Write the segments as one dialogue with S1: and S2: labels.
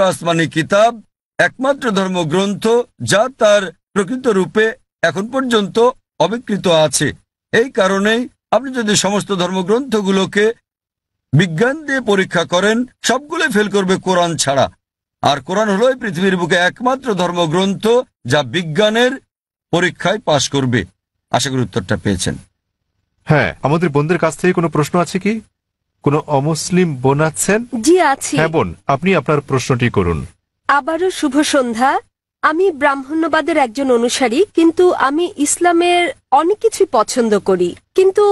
S1: আসমানি কিতাব, একমাত্র ধর্মগ্রন্থ যা তার প্রকৃত রূপে এখন পর্যন্ত অবিকৃত আছে। এই কারণেই আপনি যদি সমস্ত ধর্মগ্রন্থগুলোকে বিজ্ঞান দিয়ে পরীক্ষা করেন, সবগুলো ফেল করবে কোরআন ছাড়া। আর কোরআন হলো এই পৃথিবীর বুকে একমাত্র ধর্মগ্রন্থ যা বিজ্ঞানের পরীক্ষায় পাশ করবে। আশা করি উত্তরটা পেয়েছেন।
S2: হ্যাঁ, আমাদের বোনদের কাছ থেকে কোনো প্রশ্ন আছে কি? কোনো অমুসলিম বোন আছেন?
S3: জি আছে।
S2: হ্যাঁ বোন, আপনি আপনার প্রশ্নটি করুন।
S3: আবারও শুভ সন্ধ্যা। আমি ব্রাহ্মণ্যবাদের একজন অনুসারী, কিন্তু আমি ইসলামের অনেক কিছু পছন্দ করি। কিন্তু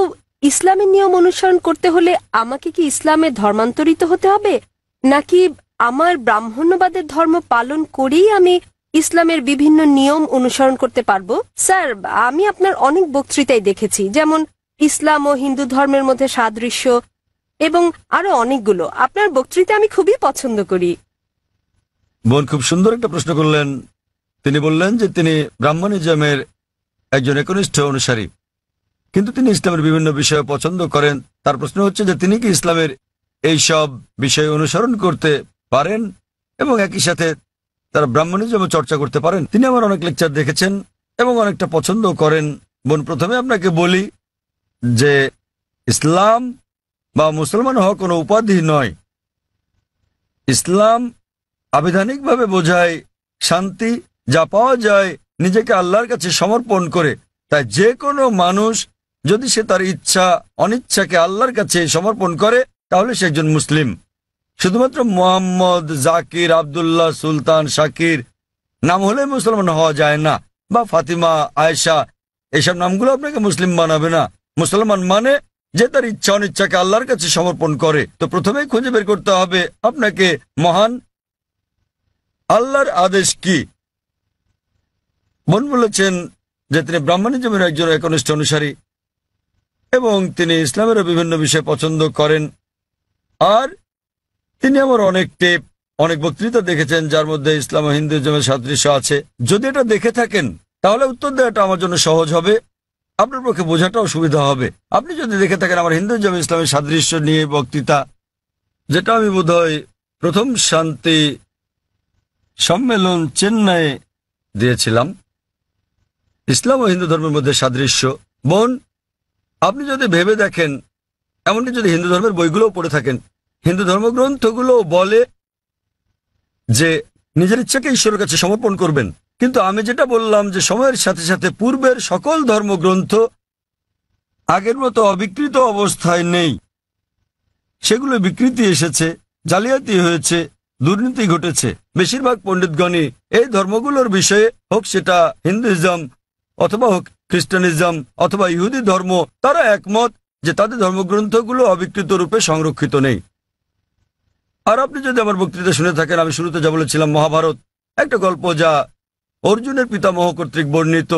S3: ইসলামের নিয়ম অনুসরণ করতে হলে আমাকে কি ইসলামে ধর্মান্তরিত হতে হবে, নাকি আমার ব্রাহ্মণ্যবাদের ধর্ম পালন করেই আমি ইসলামের বিভিন্ন নিয়ম অনুসরণ করতে পারবো? স্যার, আমি আপনার অনেক বক্তৃতাই দেখেছি, যেমন ইসলাম ও হিন্দু ধর্মের মধ্যে সাদৃশ্য এবং আরো অনেকগুলো। আপনার বক্তৃতা আমি খুবই পছন্দ করি।
S1: বোন খুব সুন্দর একটা প্রশ্ন করলেন। তিনি বললেন যে তিনি ব্রাহ্মণিজমের একজন একনিষ্ঠ অনুসারী, কিন্তু তিনি ইসলামের বিভিন্ন বিষয় পছন্দ করেন। তার প্রশ্ন হচ্ছে যে তিনি কি ইসলামের এই সব বিষয় অনুসরণ করতে পারেন এবং একই সাথে তারা ব্রাহ্মণিজম চর্চা করতে পারেন। তিনি আমার অনেক লেকচার দেখেছেন এবং অনেকটা পছন্দ করেন। বোন, প্রথমে আপনাকে বলি যে ইসলাম বা মুসলমান হওয়া কোনো উপাধি নয়। ইসলাম আবিধানিকভাবে বোঝায় শান্তি, যা পাওয়া যায় নিজেকে আল্লাহর কাছে সমর্পণ করে। তাই যে কোনো মানুষ যদি সে তার ইচ্ছা অনিচ্ছাকে আল্লাহর কাছে সমর্পণ করে, তাহলে সে একজন মুসলিম। শুধুমাত্র মোহাম্মদ, জাকির, আবদুল্লাহ, সুলতান, শাকির নাম হলে মুসলমান হওয়া যায় না, বা ফাতিমা, আয়েশা, এসব নামগুলো আপনাকে মুসলিম বানাবে না। মুসলমান মানে যে তার ইচ্ছা অনিচ্ছাকে আল্লাহর কাছে সমর্পণ করে। তো প্রথমেই খুঁজে বের করতে হবে আপনাকে মহান আল্লাহর আদেশ কি। বোন বলেছেন যে তিনি ব্রাহ্মণিজমের একজন একনিষ্ঠ অনুসারী এবং তিনি ইসলামেরও বিভিন্ন বিষয় পছন্দ করেন। আর তিনি আমার অনেক টেপ, অনেক বক্তৃতা দেখেছেন যার মধ্যে ইসলাম ও হিন্দুইজমের সাদৃশ্য আছে। যদি এটা দেখে থাকেন তাহলে উত্তর দেওয়াটা আমার জন্য সহজ হবে, আপনার পক্ষে বোঝাটাও সুবিধা হবে। আপনি যদি দেখে থাকেন আমার হিন্দুইজম ইসলামের সাদৃশ্য নিয়ে বক্তৃতা, যেটা আমি বোধহয় প্রথম শান্তি সম্মেলন চেন্নাইয়ে দিয়েছিলাম, ইসলাম ও হিন্দু ধর্মের মধ্যে সাদৃশ্য। বোন, আপনি যদি ভেবে দেখেন, এমনকি যদি হিন্দু ধর্মের বইগুলোও পড়ে থাকেন, হিন্দু ধর্মগ্রন্থগুলো বলে যে নিজের ইচ্ছাকে ঈশ্বরের কাছে সমর্পণ করবেন। কিন্তু আমি যেটা বললাম যে সময়ের সাথে সাথে পূর্বের সকল ধর্মগ্রন্থ আগের মতো অবিকৃত অবস্থায় নেই। সেগুলো বিকৃতি এসেছে, জালিয়াতি হয়েছে, দুর্নীতি ঘটেছে। বেশিরভাগ পণ্ডিতগণই এই ধর্মগুলোর বিষয়ে, হোক সেটা হিন্দুইজম অথবা হোক খ্রিস্টানিজম অথবা ইহুদি ধর্ম, তারা একমত যে তাদের ধর্মগ্রন্থগুলো অবিকৃত রূপে সংরক্ষিত নেই। আর আপনি যদি আমার বক্তৃতা শুনে থাকেন, আমি শুরুতে যা বলেছিলাম, মহাভারত একটা গল্প যা অর্জুনের পিতামহ কর্তৃক বর্ণিত।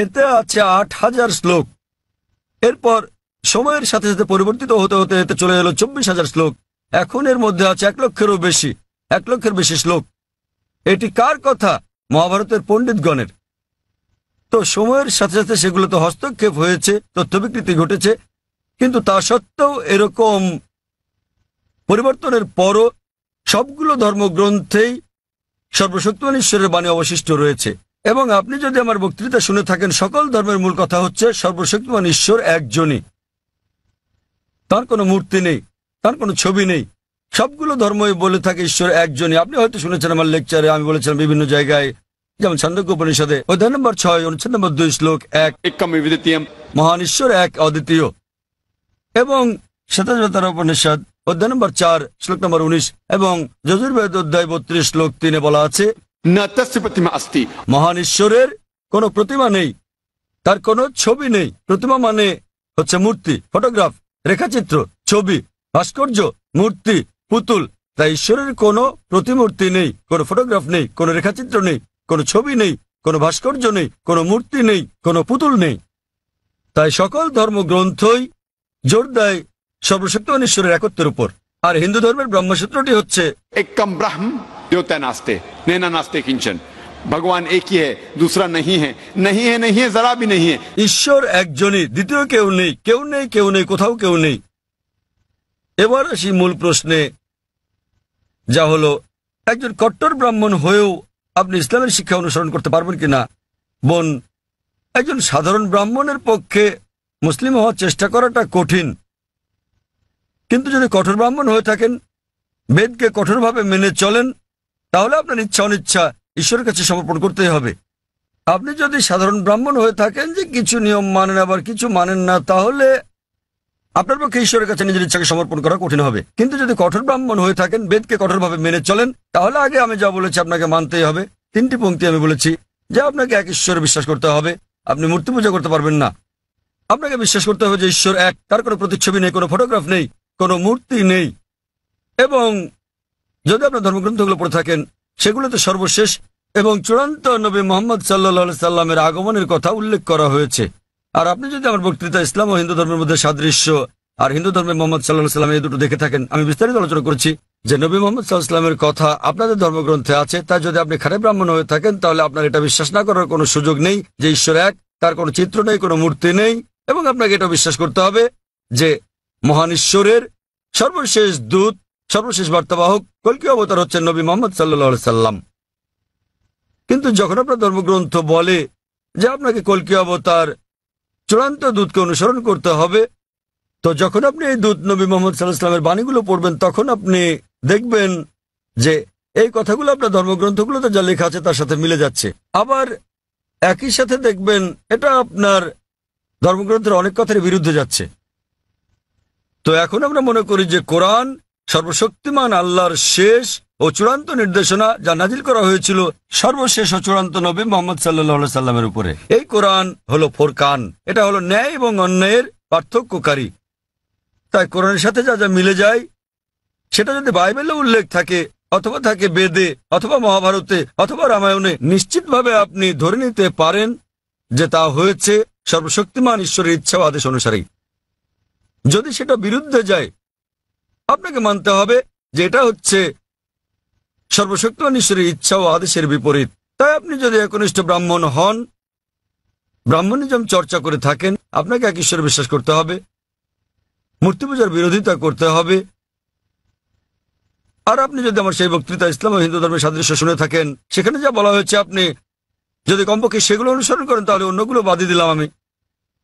S1: এতে আছে ৮,০০০ শ্লোক। এরপর সময়ের সাথে সাথে পরিবর্তিত হতে হতে এতে চলে এলো ২৪,০০০ শ্লোক। এখন এর মধ্যে আছে ১,০০,০০০-এরও বেশি, ১,০০,০০০-এর বেশি শ্লোক। এটি কার কথা? মহাভারতের পণ্ডিতগণের। তো সময়ের সাথে সাথে সেগুলোতে হস্তক্ষেপ হয়েছে, তথ্য বিকৃতি ঘটেছে, কিন্তু তা সত্ত্বেও এরকম পরিবর্তনের পরও সবগুলো ধর্মগ্রন্থেই সর্বশক্তিমান ঈশ্বরের বাণী অবশিষ্ট রয়েছে। এবং আপনি যদি আমার বক্তৃতা শুনে থাকেন, সকল ধর্মের মূল কথা হচ্ছে সর্বশক্তিমান ঈশ্বর একজনই, তার কোনো মূর্তি নেই, তার কোনো ছবি নেই। সবগুলো ধর্মই বলে থাকে ঈশ্বর একজনই। আপনি হয়তো শুনেছেন আমার লেকচারে আমি বলেছিলাম বিভিন্ন জায়গায়, যেমন ছান্দোক্য উপনিষদে অধ্যায় নম্বর ৬ অনুচ্ছেদ নম্বর ২ শ্লোক ১, মহান ঈশ্বর এক অদ্বিতীয়। এবং শ্বেতাবতার উপনিষদ অধ্যায় নম্বর ৪ শ্লোক নম্বর ১৯ এবং যজুর্বেদ অধ্যায় ৩২ শ্লোক ৩ বলা আছে, মহান ঈশ্বরের কোনো প্রতিমা নেই, তার কোনো ছবি নেই। প্রতিমা মানে হচ্ছে মূর্তি, ফটোগ্রাফ, রেখাচিত্র, ছবি, ভাস্কর্য, মূর্তি, পুতুল। তাই ঈশ্বরের কোনো প্রতিমূর্তি নেই, কোনো ফটোগ্রাফ নেই, কোনো রেখাচিত্র নেই, কোনো ছবি নেই, কোনো ভাস্কর্য নেই, কোনো মূর্তি নেই, কোনো পুতুল নেই। তাই সকল ধর্মগ্রন্থই জোর দেয় সর্বশক্তিমান ঈশ্বরের একত্বের উপর। আর হিন্দু ধর্মের ব্রহ্মসূত্রটি হচ্ছে
S4: एकम ब्रह्म द्योतय नास्ते नैना नास्ते किंचन, भगवान एक ही है, दूसरा नहीं है, नहीं है, नहीं है, जरा भी नहीं है।
S1: ঈশ্বর একজনই, দ্বিতীয় কেউ নেই, কেউ নেই, কেউ নেই, কোথাও কেউ নেই। এবার আসি মূল প্রশ্নে, যা হলো একজন কট্টর ব্রাহ্মণ হয়েও আপনি ইসলামের শিক্ষা অনুসরণ করতে পারবেন কিনা? বোন, একজন সাধারণ ব্রাহ্মণের পক্ষে মুসলিম হওয়ার চেষ্টা করাটা কঠিন, কিন্তু যদি কঠোর ব্রাহ্মণ হয়ে থাকেন, বেদকে কঠোরভাবে মেনে চলেন, তাহলে আপনার ইচ্ছা অনিচ্ছা ঈশ্বরের কাছে সমর্পণ করতেই হবে। আপনি যদি সাধারণ ব্রাহ্মণ হয়ে থাকেন যে কিছু নিয়ম মানেন আবার কিছু মানেন না, তাহলে আপনার পক্ষে ঈশ্বরের কাছে নিজের ইচ্ছাকে সমর্পণ করা কঠিন হবে। কিন্তু যদি কঠোর ব্রাহ্মণ হয়ে থাকেন, বেদকে কঠোরভাবে মেনে চলেন, তাহলে আগে আমি যা বলেছি আপনাকে মানতেই হবে। 3টি পংক্তি আমি বলেছি যে আপনাকে এক ঈশ্বরে বিশ্বাস করতে হবে, আপনি মূর্তি পূজা করতে পারবেন না। আপনাকে বিশ্বাস করতে হবে যে ঈশ্বর এক, তার কোনো প্রতিচ্ছবি নেই, কোনো ফটোগ্রাফ নেই, কোনো মূর্তি নেই। এবং যদি আপনার ধর্মগ্রন্থগুলো পড়ে থাকেন, সেগুলোতে সর্বশেষ এবং চূড়ান্ত নবী মোহাম্মদ সাল্লাল্লাহু সাল্লামের আগমনের কথা উল্লেখ করা হয়েছে। আর আপনি যদি আমার বক্তৃতা ইসলাম ও হিন্দু ধর্মের মধ্যে সাদৃশ্য আর হিন্দু ধর্মে মোহাম্মদ সাল্লাল্লাহু সাল্লাম এই দুটো দেখে থাকেন, আমি বিস্তারিত আলোচনা করেছি যে নবী মোহাম্মদ সাল্লাল্লাহু সাল্লামের কথা আপনাদের ধর্মগ্রন্থে আছে। তাই যদি আপনি খারাপ ব্রাহ্মণ হয়ে থাকেন, তাহলে আপনার এটা বিশ্বাস না করার কোনো সুযোগ নেই যে ঈশ্বর এক, তার কোনো চিত্র নেই, কোনো মূর্তি নেই। এবং আপনাকে এটা বিশ্বাস করতে হবে যে মহান ঈশ্বরের সর্বশেষ দূত, সর্বশেষ বার্তাবাহক কল্কি অবতার হচ্ছেন নবী মোহাম্মদ সাল্লাল্লাহু সাল্লাম। কিন্তু যখন আপনার ধর্মগ্রন্থ বলে যে আপনাকে কল্কি অবতার চূড়ান্ত দূতকে অনুসরণ করতে হবে, তো যখন আপনি এই দূত নবী মোহাম্মদ সাল্লাল্লাহু আলাইহি ওয়াসাল্লামের বাণীগুলো পড়বেন, তখন আপনি দেখবেন যে এই কথাগুলো আপনার ধর্মগ্রন্থগুলোতে যা লেখা আছে তার সাথে মিলে যাচ্ছে। আবার একই সাথে দেখবেন এটা আপনার ধর্মগ্রন্থের অনেক কথার বিরুদ্ধে যাচ্ছে। তো এখন আমরা মনে করি যে কোরআন সর্বশক্তিমান আল্লাহর শেষ ও চূড়ান্ত নির্দেশনা, যা নাজিল করা হয়েছিল সর্বশেষ ও চূড়ান্ত নবী মোহাম্মদ সাল্লাল্লাহু আলাইহি সাল্লামের উপরে। এই কোরআন হলো ফোরকান, এটা হলো ন্যায় এবং অন্যায়ের পার্থক্যকারী। তাই কোরআনের সাথে যা যা মিলে যায়, সেটা যদি বাইবেলে উল্লেখ থাকে অথবা থাকে বেদে অথবা মহাভারতে অথবা রামায়ণে, নিশ্চিতভাবে আপনি ধরে নিতে পারেন যে তা হয়েছে সর্বশক্তিমান ঈশ্বরের ইচ্ছা ও আদেশ অনুসারেই। যদি সেটা বিরুদ্ধে যায়, আপনাকে মানতে হবে যে এটা হচ্ছে সর্বশক্তিমান ঈশ্বরের ইচ্ছা ও আদেশের বিপরীত। তাই আপনি যদি একনিষ্ঠ ব্রাহ্মণ হন, ব্রাহ্মণিজম চর্চা করে থাকেন, আপনাকে এক ঈশ্বরে বিশ্বাস করতে হবে, মূর্তি পূজার বিরোধিতা করতে হবে। আর আপনি যদি আমার সেই বক্তৃতা ইসলাম ও হিন্দু ধর্মের সাদৃশ্য শুনে থাকেন, সেখানে যা বলা হয়েছে আপনি যদি কমপক্ষে সেগুলো অনুসরণ করেন, তাহলে অন্যগুলো বাদই দিলাম আমি,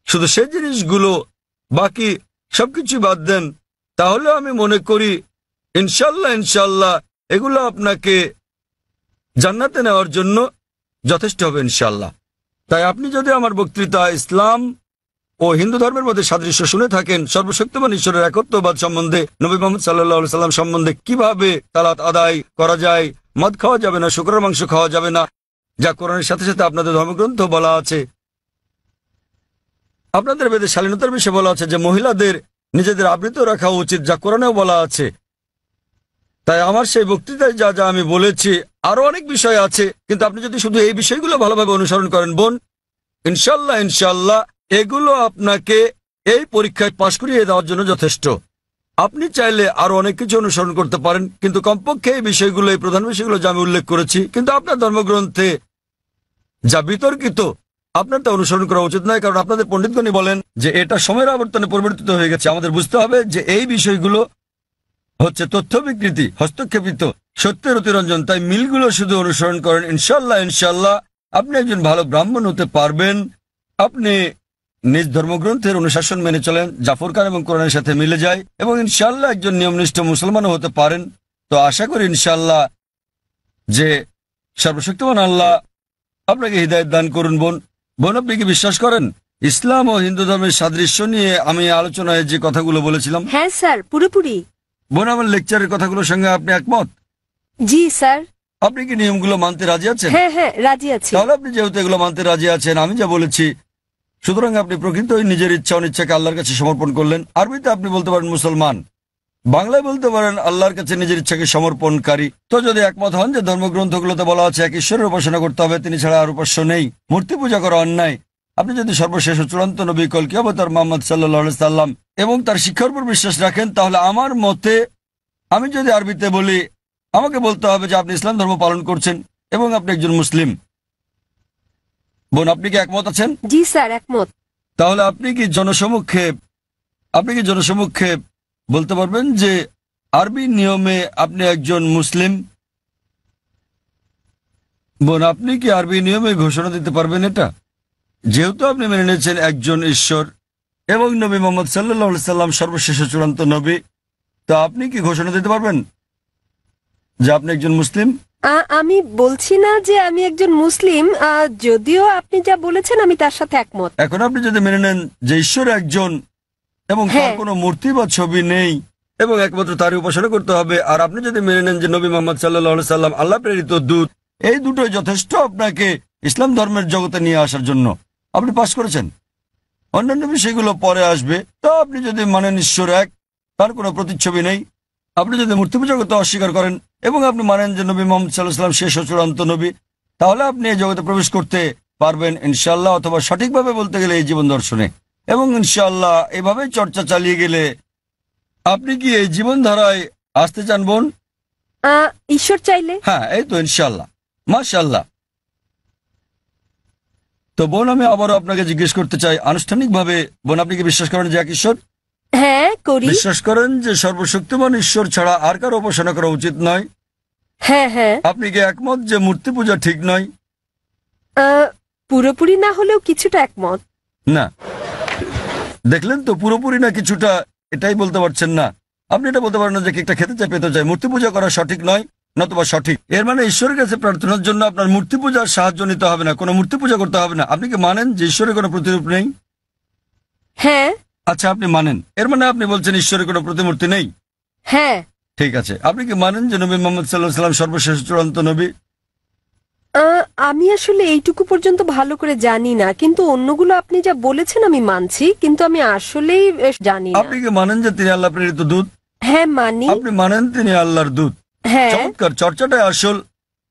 S1: শুধু সেই জিনিসগুলো বাকি সবকিছু বাদ দেন, তাহলে আমি মনে করি ইনশাল্লাহ এগুলো আপনাকে জান্নাতে নেওয়ার জন্য যথেষ্ট হবে ইনশাল্লাহ। তাই আপনি যদি আমার বক্তৃতা ইসলাম ও হিন্দু ধর্মের মধ্যে সাদৃশ্য শুনে থাকেন, সর্বশক্তিমান ঈশ্বরের একত্ববাদ সম্বন্ধে, নবী মোহাম্মদ সাল্লাল্লাহু আলাইহি সাল্লাম সম্বন্ধে, কিভাবে তালাত আদায় করা যায়, মদ খাওয়া যাবে না, শুকরের মাংস খাওয়া যাবে না, যা কোরআনের সাথে সাথে আপনাদের ধর্মগ্রন্থ বলা আছে, আপনাদের বেদে শালীনতার বিষয়ে বলা আছে যে মহিলাদের নিজেদের আবৃত রাখা উচিত, যা কোরআনেও বলা আছে। তাই আমার সেই বক্তৃতায় যা যা আমি বলেছি, আরো অনেক বিষয় আছে, কিন্তু আপনি যদি শুধু এই বিষয়গুলো ভালোভাবে অনুসরণ করেন বোন, ইনশাল্লাহ এগুলো আপনাকে এই পরীক্ষায় পাশ করিয়ে দেওয়ার জন্য যথেষ্ট। আপনি চাইলে আরো অনেক কিছু অনুসরণ করতে পারেন, কিন্তু কমপক্ষে এই বিষয়গুলো, এই প্রধান বিষয়গুলো যা আমি উল্লেখ করেছি, কিন্তু আপনার ধর্মগ্রন্থে যা বিতর্কিত, আপনার তা অনুসরণ করা উচিত নয়, কারণ আপনাদের পণ্ডিতগণই বলেন যে এটা সময়ের আবর্তনে পরিবর্তিত হয়ে গেছে। আমাদের বুঝতে হবে যে এই বিষয়গুলো হচ্ছে তথ্য বিকৃতি, হস্তক্ষেপিত, সত্যের অতিরঞ্জন। তাই মিলগুলো শুধু অনুসরণ করেন, ইনশাল্লাহ আপনি একজন ভালো ব্রাহ্মণ হতে পারবেন। আপনি নিজ ধর্মগ্রন্থের অনুশাসন মেনে চলেন, জাফর খান এবং কোরআনের সাথে মিলে যায়, এবং ইনশাল্লাহ একজন নিয়মনিষ্ঠ মুসলমানও হতে পারেন। তো আশা করি ইনশাল্লাহ যে সর্বশক্তিমান আল্লাহ আপনাকে হৃদায়ত দান করুন। বোন, আপনি কি বিশ্বাস করেন ইসলাম ও হিন্দু ধর্মের সাদৃশ্য নিয়ে আমি আলোচনায় যে কথাগুলো বলেছিলাম?
S3: হ্যাঁ স্যার, পুরোপুরি।
S1: বোন, আমার লেকচারের কথাগুলোর সঙ্গে আপনি একমত?
S3: জি স্যার।
S1: আপনি কি নিয়মগুলো মানতে রাজি আছেন?
S3: হ্যাঁ, রাজি আছি।
S1: তাহলে আপনি যেহেতু এগুলো মানতে রাজি আছেন, আমি যা বলেছি, সুতরাং আপনি প্রকৃতই নিজের ইচ্ছা অনিচ্ছাকে আল্লাহর কাছে সমর্পণ করলেন। আরবিতে আপনি বলতে পারেন মুসলমান, বাংলায় বলতে পারেন আল্লাহর কাছে নিজের ইচ্ছাকে সমর্পণকারী। তো যদি একমত হন যে ধর্মগ্রন্থগুলোতে বলা আছে এক ঈশ্বরের উপাসনা করতে হবে, তিনি ছাড়া আর উপাস্য নেই, মূর্তি পূজা করা অন্যায়, আপনি যদি সর্বশেষ ও চূড়ান্ত নবী কল্কি অবতার মুহাম্মদ সাল্লাল্লাহু আলাইহি সাল্লাম এবং তার শিক্ষার উপর বিশ্বাস রাখেন, তাহলে আমার মতে, আমি যদি আরবিতে বলি, আমাকে বলতে হবে যে আপনি ইসলাম ধর্ম পালন করছেন এবং আপনি একজন মুসলিম। বোন, আপনি কি একমত আছেন?
S3: জি স্যার, একমত।
S1: তাহলে আপনি কি জনসমক্ষে বলতে পারবেন যে আরবি নিয়মে আপনি একজন মুসলিম? বোন, আপনি কি আরবি নিয়মে ঘোষণা দিতে পারবেন এটা? যেহেতু আপনি মেনে নিয়েছেন একজন ঈশ্বর এবং নবী মোহাম্মদ সাল্লাল্লাহু আলাইহি সাল্লাম সর্বশেষ ও চূড়ান্ত নবী, তা আপনি কি ঘোষণা দিতে পারবেন যে আপনি একজন মুসলিম?
S3: আমি বলছি না যে আমি একজন মুসলিম, যদিও আপনি যা বলেছেন আমি তার সাথে একমত।
S1: এখন আপনি যদি মেনে নেন যে ঈশ্বর একজন এবং তার
S3: হ্যাঁ।
S1: কোনো মূর্তি বা ছবি নেই এবং একমাত্র তারই উপাসনা করতে হবে, আর আপনি যদি মেনে নেন যে নবী মোহাম্মদ সাল্লাল্লাহু আলাইহি সাল্লাম আল্লাহ প্রেরিত দূত, এই দুটোই যথেষ্ট আপনাকে ইসলাম ধর্মের জগতে নিয়ে আসার জন্য, আপনি পাশ করেছেন। অন্যান্য বিষয়গুলো পরে আসবে। তো আপনি যদি মানেন ঈশ্বর এক, তার কোনো প্রতিচ্ছবি নেই, আপনি যদি মূর্তি পূজা করতে অস্বীকার করেন এবং আপনি মানেন যে নবী মোহাম্মদ সাল্লাল্লাহু আলাইহি সাল্লাম শেষ ও চূড়ান্ত নবী, তাহলে আপনি এই জগতে প্রবেশ করতে পারবেন ইনশাআল্লাহ, অথবা সঠিকভাবে বলতে গেলে এই জীবন দর্শনে। এবং ইনশাআল্লাহ এভাবে চর্চা চালিয়ে গেলে আপনি কি এই জীবনধারায় আসতে চান বোন?
S3: ঈশ্বর চাইলে।
S1: হ্যাঁ, এই তো ইনশাআল্লাহ, মাশাআল্লাহ। তো বোন, আমি আবারও আপনাকে জিজ্ঞেস করতে চাই আনুষ্ঠানিকভাবে, বোন, আপনি কি বিশ্বাস করেন যে এক ঈশ্বর?
S3: হ্যাঁ, করি।
S1: বিশ্বাস করেন যে সর্বশক্তিমান ঈশ্বর ছাড়া আর কারো উপাসনা করা উচিত নয়?
S3: হ্যাঁ হ্যাঁ।
S1: আপনি কি একমত যে মূর্তি পূজা ঠিক নয়?
S3: পুরোপুরি না হলেও কিছুটা একমত।
S1: না, দেখলেন তো, পুরোপুরি না কিছুটা, এটাই বলতে পারছেন না। আপনি এটা বলতে পারেন না যে কেকটা খেতে চাই, পেতে চাই। মূর্তি পূজা করা সঠিক নয়, নতুবা সঠিক। এর মানে ঈশ্বরের কাছে প্রার্থনার জন্য আপনার মূর্তি পূজার সাহায্য নিতে হবে না, কোনো মূর্তি পূজা করতে হবে না। আপনি কি মানেন যে ঈশ্বরের কোনো প্রতিরূপ নেই?
S3: হ্যাঁ।
S1: আচ্ছা, আপনি মানেন, এর মানে আপনি বলছেন ঈশ্বরের কোনো প্রতিমূর্তি নেই?
S3: হ্যাঁ।
S1: ঠিক আছে। আপনি কি মানেন যে নবী মোহাম্মদ সাল্লাল্লাহু আলাইহি সাল্লাম সর্বশেষ চূড়ান্ত নবী?
S3: আমি আসলে এইটুকু পর্যন্ত ভালো করে জানি না, কিন্তু অন্যগুলো আপনি যা বলেছেন আমি মানছি, কিন্তু আমি আসলেই জানি না।
S1: আপনি কি মানেন যে তিনি আল্লাহ প্রেরিত দূত?
S3: হ্যাঁ, মানি।
S1: আপনি মানেন তিনি আল্লাহর দূত?
S3: হ্যাঁ।
S1: চমৎকার, চর্চাটাই আসল।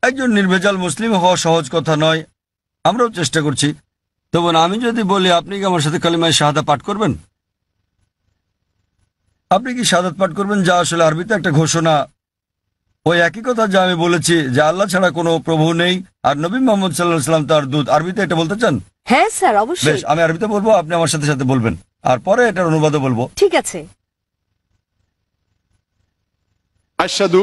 S1: একজন নির্ভেজাল মুসলিম হওয়া সহজ কথা নয়, আমরাও চেষ্টা করছি। তো বোন, আমি যদি বলি আপনি কি আমার সাথে কালিমায়ে শাহাদা পাঠ করবেন? আপনি কি শাহাদাত পাঠ করবেন, যা আসলে আরবিতে একটা ঘোষণা, ওই একই কথা যা আমি বলেছি যে আল্লাহ ছাড়া কোনো প্রভু নেই আর নবী মোহাম্মদ সাল্লাল্লাহু আলাইহি সাল্লাম তার দূত? আরবিতে এটা বলতে চান?
S3: হ্যাঁ স্যার,
S1: বেশ,
S3: অবশ্যই।
S1: আমি আরবিতে বলবো, আপনি আমার সাথে সাথে বলবেন, আর পরে এটার অনুবাদও বলবো।
S3: ঠিক আছে।
S4: अशहदु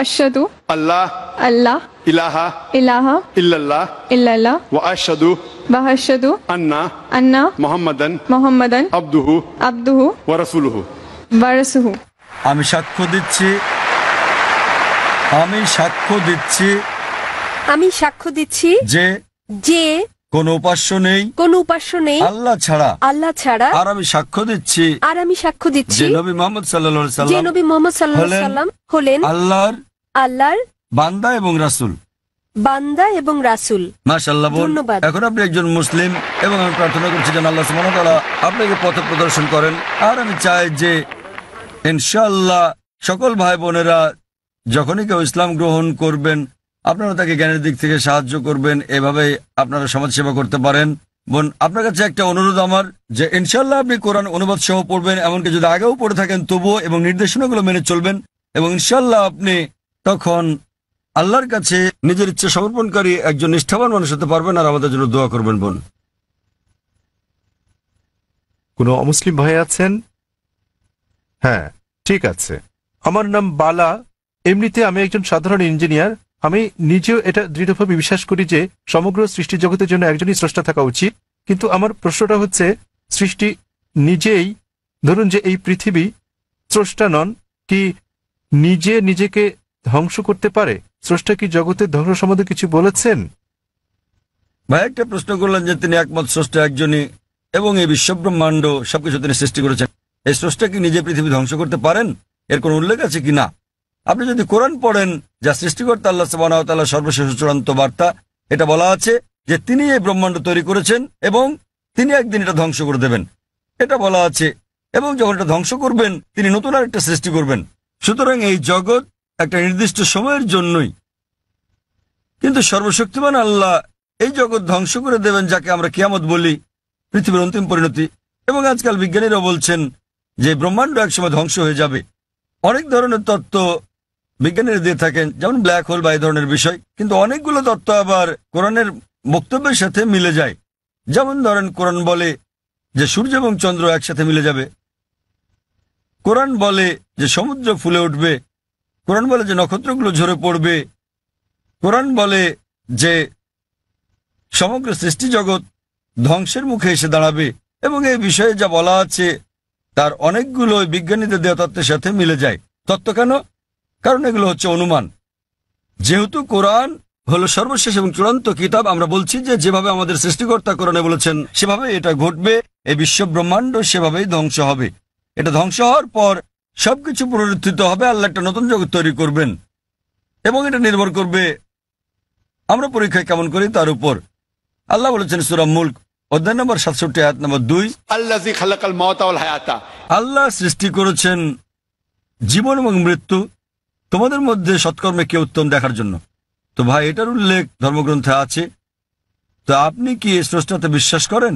S5: अशहदु
S4: अल्लाह
S5: अल्लाह
S4: इलाहा
S5: इलाहा
S4: इल्लल्लाह
S5: इल्लल्लाह
S4: व अशहदु
S5: व अशहदु
S4: अन्ना
S5: अन्ना
S4: मुहम्मदन
S5: मुहम्मदन
S4: अब्दुहु
S5: अब्दुहु
S4: व रसूलुहु।
S5: व रसूलुहु।
S1: আমি সাক্ষ্য দিচ্ছি, আমি সাক্ষ্য দিচ্ছি
S3: আমি সাক্ষ্য দিচ্ছি
S1: যে
S3: যে
S1: কোনো উপাস্য নেই
S3: কোনো উপাস্য নেই
S1: আল্লাহ ছাড়া,
S3: আল্লাহ ছাড়া,
S1: আর আমি সাক্ষ্য দিচ্ছি
S3: আর আমি সাক্ষ্য দিচ্ছি
S1: যে নবী মোহাম্মদ সাল্লাল্লাহু আলাইহি
S3: যে
S1: সাল্লাম
S3: নবী মোহাম্মদ সাল্লাল্লাহু আলাইহি
S1: হলেন
S3: সাল্লাম হলেন
S1: আল্লাহর
S3: আল্লাহর
S1: বান্দা এবং রাসূল।
S3: বান্দা এবং রাসূল।
S1: মাশাআল্লাহ বোন,
S3: ধন্যবাদ।
S1: এখন আপনি একজন মুসলিম এবং আমি প্রার্থনা করছি যেন আল্লাহ সুবহানাহু ওয়া তাআলা আপনাকে পথ প্রদর্শন করেন। আর আমি চাই যে ইনশাআল্লাহ সকল ভাই বোনেরা যখনই কেউ ইসলাম গ্রহণ করবেন, আপনারা তাকে জ্ঞানের দিক থেকে সাহায্য করবেন, এভাবে আপনারা সমাজ সেবা করতে পারেন। বোন, আপনার কাছে একটা অনুরোধ আমার, যে ইনশাআল্লাহ আপনি কোরআন অনুবাদ সহ পড়বেন, এমনকি যদি আগেও পড়ে থাকেন তবুও, এবং নির্দেশনাগুলো মেনে চলবেন, এবং ইনশাআল্লাহ আপনি তখন আল্লাহর কাছে নিজের ইচ্ছা সমর্পণকারী একজন নিষ্ঠাবান মানুষ হতে পারবেন, আর আমাদের জন্য দোয়া করবেন বোন।
S2: কোনো অমুসলিম ভাই আছেন? হ্যাঁ, ঠিক আছে। আমার নাম বালা। এমনিতে আমি একজন সাধারণ ইঞ্জিনিয়ার। আমি নিজেও এটা দৃঢ়ভাবে বিশ্বাস করি যে সমগ্র সৃষ্টি জগতের জন্য একজনই স্রষ্টা থাকা উচিত। কিন্তু আমার প্রশ্নটা হচ্ছে, সৃষ্টি নিজেই, ধরুন যে এই পৃথিবী, স্রষ্টা নন, কি নিজে নিজেকে ধ্বংস করতে পারে? স্রষ্টা কি জগতের ধ্বংস সম্বন্ধে কিছু বলেছেন?
S1: ভাই, একটা প্রশ্ন করলেন যে তিনি একমত স্রষ্টা একজনই এবং এই বিশ্বব্রহ্মাণ্ড সবকিছু তিনি সৃষ্টি করেছেন। এই স্রষ্টা কি নিজে পৃথিবী ধ্বংস করতে পারেন? এর কোন উল্লেখ আছে কি না? আপনি যদি কোরআন পড়েন, যা সৃষ্টিকর্তা আল্লাহ সুবহানাহু ওয়া তাআলার সর্বশেষ চূড়ান্ত বার্তা, এটা বলা আছে যে তিনি এই ব্রহ্মাণ্ড তৈরি করেছেন এবং তিনি একদিন এটা ধ্বংস করে দেবেন, এটা বলা আছে। এবং যখন এটা ধ্বংস করবেন, তিনি নতুন আরেকটা সৃষ্টি করবেন। সুতরাং এই জগৎ একটা নির্দিষ্ট সময়ের জন্যই, কিন্তু সর্বশক্তিমান আল্লাহ এই জগৎ ধ্বংস করে দেবেন, যাকে আমরা কিয়ামত বলি, পৃথিবীর অন্তিম পরিণতি। এবং আজকাল বিজ্ঞানীরাও বলছেন যে ব্রহ্মাণ্ড একসময় ধ্বংস হয়ে যাবে। অনেক ধরনের তত্ত্ব বিজ্ঞানীরা দিয়ে থাকেন, যেমন ব্ল্যাক হোল বা এই ধরনের বিষয়, কিন্তু অনেকগুলো তত্ত্ব আবার কোরআনের বক্তব্যের সাথে মিলে যায়। যেমন ধরেন, কোরআন বলে যে সূর্য এবং চন্দ্র একসাথে মিলে যাবে, কোরআন বলে যে সমুদ্র ফুলে উঠবে, কোরআন বলে যে নক্ষত্রগুলো ঝরে পড়বে, কোরআন বলে যে সমগ্র সৃষ্টি জগৎ ধ্বংসের মুখে এসে দাঁড়াবে, এবং এই বিষয়ে যা বলা আছে তার অনেকগুলো বিজ্ঞানীদের দেওয়া তত্ত্বের সাথে মিলে যায়। তত্ত্ব কেন? কারণ এগুলো হচ্ছে অনুমান। যেহেতু কোরআন হলো সর্বশেষ এবং চূড়ান্ত কিতাব, আমরা বলছি যে যেভাবে আমাদের সৃষ্টিকর্তা কোরআনে বলেছেন সেভাবে এটা ঘটবে। এই বিশ্ব ব্রহ্মাণ্ড সেভাবেই ধ্বংস হবে। এটা ধ্বংস হওয়ার পর সবকিছু পুনরুত্থিত হবে, আল্লাহ একটা নতুন জগৎ তৈরি করবেন, এবং এটা নির্ভর করবে আমরা পরীক্ষায় কেমন করি তার উপর। আল্লাহ বলেছেন সূরা মুলক অধ্যায় নম্বর 67 আয়াত নম্বর 2,
S4: अल्लाज़ी खलक़ल मौत वल हयाता।
S1: আল্লাহ সৃষ্টি করেছেন জীবন এবং মৃত্যু, তোমাদের মধ্যে সৎকর্মে কে উত্তম দেখার জন্য। তো ভাই, এটার উল্লেখ ধর্মগ্রন্থে আছে। তো আপনি কি এই স্রষ্টাতে বিশ্বাস করেন?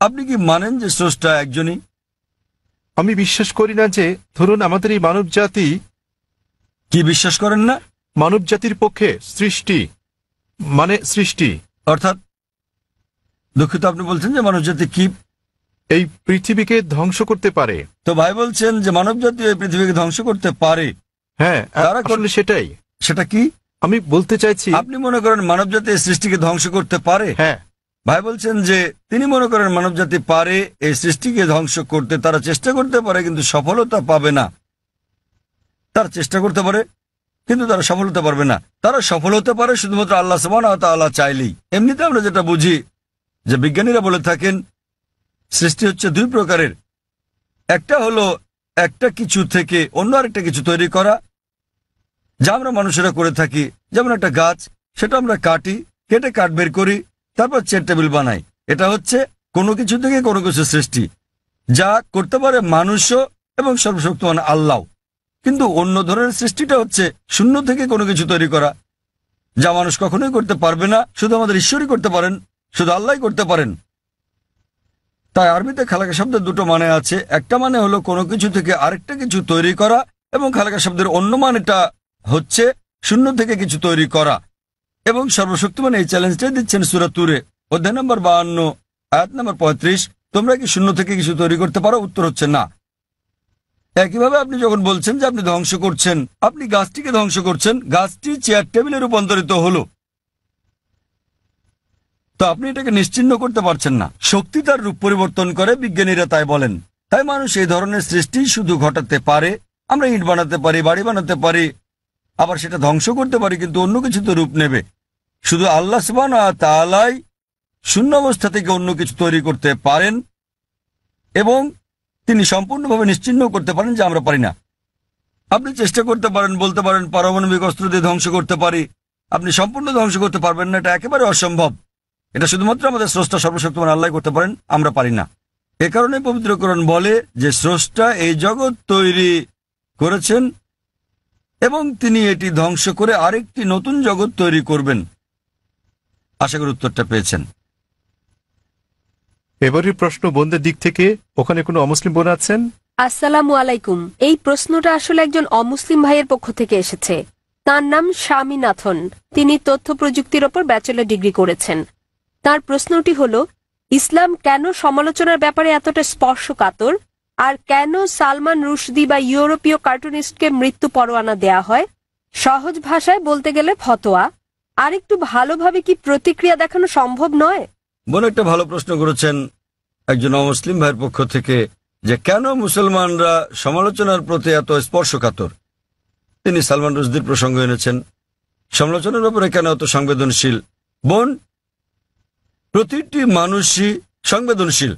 S1: আপনি কি মানেন যে স্রষ্টা একজনই?
S2: আমি বিশ্বাস করি না যে ধরুন আমাদের এই মানব জাতি
S1: কি বিশ্বাস করেন না?
S2: মানব জাতির পক্ষে সৃষ্টি
S1: অর্থাৎ দুঃখিত, আপনি বলছেন যে মানবজাতি কি?
S2: এই পৃথিবীকে ধ্বংস করতে পারে।
S1: তো ভাই বলছেন যে মানবজাতি এই পৃথিবীকে ধ্বংস করতে পারে।
S2: হ্যাঁ,
S1: তারা
S2: আসলে সেটাই
S1: সেটা কি
S2: আমি বলতে চাইছি।
S1: আপনি মনে করেন মানবজাতি এই সৃষ্টিকে ধ্বংস করতে পারে?
S2: হ্যাঁ,
S1: ভাই বলছেন যে তিনি মনে করেন মানবজাতি পারে এই সৃষ্টিকে ধ্বংস করতে। তারা চেষ্টা করতে পারে কিন্তু সফলতা পাবে না। তারা চেষ্টা করতে পারে কিন্তু তারা সফল হতে পারবে না। তারা সফল হতে পারে শুধুমাত্র আল্লাহ সুবহানাহু ওয়া তাআলা চাইলেই। এমনিতে আমরা যেটা বুঝি যে বিজ্ঞানীরা বলে থাকেন সৃষ্টি হচ্ছে দুই প্রকারের। একটা হলো একটা কিছু থেকে অন্য আরেকটা কিছু তৈরি করা, যা আমরা মানুষেরা করে থাকি। যেমন একটা গাছ, সেটা আমরা কাটি, কেটে কাঠ বের করি, তারপর চেয়ার টেবিল বানাই। এটা হচ্ছে কোনো কিছু থেকে কোনো কিছু সৃষ্টি, যা করতে পারে মানুষও এবং সর্বশক্তিমান আল্লাহ। কিন্তু অন্য ধরনের সৃষ্টিটা হচ্ছে শূন্য থেকে কোনো কিছু তৈরি করা, যা মানুষ কখনোই করতে পারবে না, শুধু আমাদের ঈশ্বরই করতে পারেন, শুধু আল্লাহই করতে পারেন। তাই আরবিতে খালাকা শব্দের দুটো মানে আছে। একটা মানে হলো কোনো কিছু থেকে আরেকটা কিছু তৈরি করা, এবং খালাকা শব্দের অন্য মানেটা হচ্ছে শূন্য থেকে কিছু তৈরি করা। এবং সর্বশক্তিমান এই চ্যালেঞ্জটাই দিচ্ছেন সূরা তুরে অধ্যায় নম্বর 52 আয়াত নম্বর 35। তোমরা কি শূন্য থেকে কিছু তৈরি করতে পারো? উত্তর হচ্ছে না। একইভাবে আপনি যখন বলছেন যে আপনি ধ্বংস করছেন, আপনি গাছটিকে ধ্বংস করছেন, গাছটি চেয়ার টেবিলে রূপান্তরিত হলো, তো আপনি এটাকে নিশ্চিহ্ন করতে পারছেন না। শক্তি তার রূপ পরিবর্তন করে, বিজ্ঞানীরা তাই বলেন। তাই মানুষ এই ধরনের সৃষ্টি শুধু ঘটাতে পারে। আমরা ইট বানাতে পারি, বাড়ি বানাতে পারি, আবার সেটা ধ্বংস করতে পারি, কিন্তু অন্য কিছুতে রূপ নেবে। শুধু আল্লাহ সুবহানাহু ওয়া তাআলাই শূন্য অবস্থা থেকে অন্য কিছু তৈরি করতে পারেন, এবং তিনি সম্পূর্ণভাবে নিশ্চিহ্ন করতে পারেন, যা আমরা পারি না। আপনি চেষ্টা করতে পারেন, বলতে পারেন পারমাণবিক অস্ত্র দিয়ে ধ্বংস করতে পারি, আপনি সম্পূর্ণ ধ্বংস করতে পারবেন না। এটা একেবারে অসম্ভব। এটা শুধুমাত্র আমাদের স্রষ্টা সর্বশক্তিমান আল্লাহ করতে পারেন, আমরা পারি না। এ কারণে পবিত্র কোরআন বলে যে স্রষ্টা এই জগৎ তৈরি করেছেন এবং তিনি এটি ধ্বংস করে আরেকটি নতুন জগৎ তৈরি করবেন। আশা করি উত্তরটা পেয়েছেন।
S2: এবারের প্রশ্ন বোনদের দিক থেকে। ওখানে কোনো অমুসলিম বোন আছেন?
S3: আসসালামু আলাইকুম। এই প্রশ্নটা আসলে একজন অমুসলিম ভাইয়ের পক্ষ থেকে এসেছে। তার নাম স্বামীনাথন। তিনি তথ্য প্রযুক্তির ওপর ব্যাচেলর ডিগ্রি করেছেন। তার প্রশ্নটি হলো, ইসলাম কেন সমালোচনার ব্যাপারে এতটা স্পর্শকাতর, আর কেন সালমান রুশদি বা ইউরোপীয় কার্টুনিস্টকে মৃত্যু পরোয়ানা দেয়া হয়? সহজ ভাষায় বলতে গেলে ফতোয়া। আর একটু ভালোভাবে কি প্রতিক্রিয়া দেখানো সম্ভব নয়?
S1: বোন একটা ভালো প্রশ্ন করেছেন একজন অমুসলিম ভাইয়ের পক্ষ থেকে, যে কেন মুসলমানরা সমালোচনার প্রতি এত স্পর্শকাতর। তিনি সালমান রুশদির প্রসঙ্গ এনেছেন। সমালোচনার ব্যাপারে কেন এত সংবেদনশীল? বোন, প্রতিটি মানুষই সংবেদনশীল।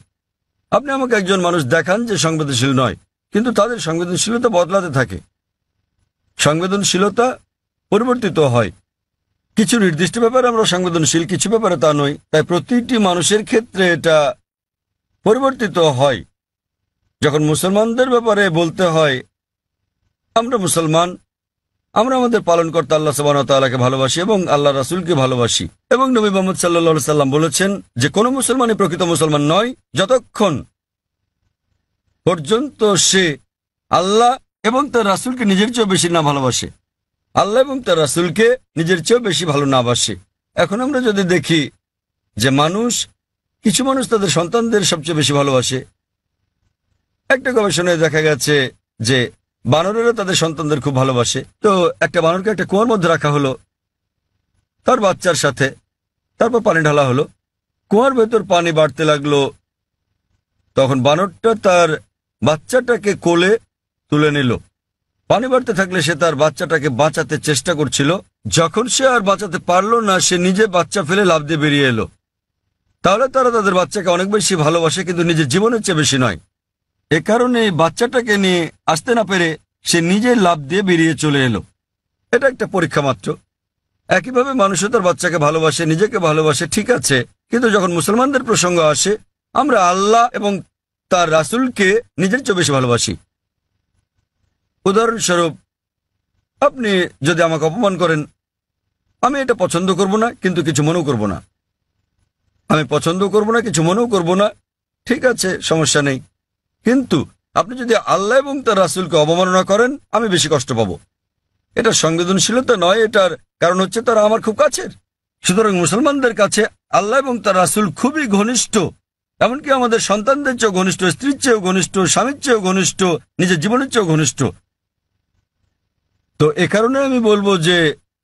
S1: আপনি আমাকে একজন মানুষ দেখান যে সংবেদনশীল নয়, কিন্তু তাদের সংবেদনশীলতা বদলাতে থাকে। সংবেদনশীলতা পরিবর্তিত হয়। কিছু নির্দিষ্ট ব্যাপারে আমরা সংবেদনশীল, কিছু ব্যাপারে তা নই। তাই প্রতিটি মানুষের ক্ষেত্রে এটা পরিবর্তিত হয়। যখন মুসলমানদের ব্যাপারে বলতে হয়, আমরা মুসলমান, আমরা আমাদের পালনকর্তা আল্লাহ সুবহানাহু ওয়া তাআলাকে ভালোবাসি এবং আল্লাহ রাসূলকে ভালোবাসি, এবং নবী মুহাম্মদ সাল্লাল্লাহু আলাইহি সাল্লাম বলেছেন যে কোনো মুসলমানই প্রকৃত মুসলমান নয় যতক্ষণ পর্যন্ত সে আল্লাহ এবং তার রাসূলকে নিজের চেয়েও বেশি না ভালোবাসে, আল্লাহ এবং তার রাসূলকে নিজের চেয়েও বেশি ভালো না বাসে। এখন আমরা যদি দেখি যে কিছু মানুষ তাদের সন্তানদের সবচেয়ে বেশি ভালোবাসে। একটা গবেষণায় দেখা গেছে যে বানরেরা তাদের সন্তানদের খুব ভালোবাসে। তো একটা বানরকে একটা কুয়ার মধ্যে রাখা হলো, তার বাচ্চার সাথে। তারপর পানি ঢালা হলো, কুয়ার ভেতর পানি বাড়তে লাগলো। তখন বানরটা তার বাচ্চাটাকে কোলে তুলে নিল। পানি বাড়তে থাকলে সে তার বাচ্চাটাকে বাঁচাতে চেষ্টা করছিল। যখন সে আর বাঁচাতে পারল না, সে নিজে বাচ্চা ফেলে লাফ দিয়ে বেরিয়ে এলো। তাহলে তারা তাদের বাচ্চাকে অনেক বেশি ভালোবাসে, কিন্তু নিজের জীবনের চেয়ে বেশি নয়। এ কারণে বাচ্চাটাকে নিয়ে আসতে না পেরে সে নিজে লাফ দিয়ে বেরিয়ে চলে এলো। এটা একটা পরীক্ষা মাত্র। একইভাবে মানুষও তার বাচ্চাকে ভালোবাসে, নিজেকে ভালোবাসে, ঠিক আছে। কিন্তু যখন মুসলমানদের প্রসঙ্গ আসে, আমরা আল্লাহ এবং তার রাসূলকে নিজের চেয়ে বেশি ভালোবাসি। উদাহরণস্বরূপ, আপনি যদি আমাকে অপমান করেন, আমি এটা পছন্দ করব না, কিন্তু কিছু মনেও করব না। আমি পছন্দ করব না, কিছু মনেও করব না, ঠিক আছে, সমস্যা নেই। কিন্তু আপনি যদি আল্লাহ এবং তার রাসূলকে অবমাননা করেন, আমি বেশি কষ্ট পাব। এটা সংবেদনশীলতা নয়, এটার কারণ হচ্ছে তারা আমার খুব কাছের। সুতরাং মুসলমানদের কাছে আল্লাহ এবং তার রাসূল খুবই ঘনিষ্ঠ, এমনকি আমাদের সন্তানদের চেয়েও ঘনিষ্ঠ, স্ত্রীর চেয়েও ঘনিষ্ঠ, স্বামীর চেয়েও ঘনিষ্ঠ, নিজের জীবনের চেয়েও ঘনিষ্ঠ। তো এ কারণে আমি বলবো যে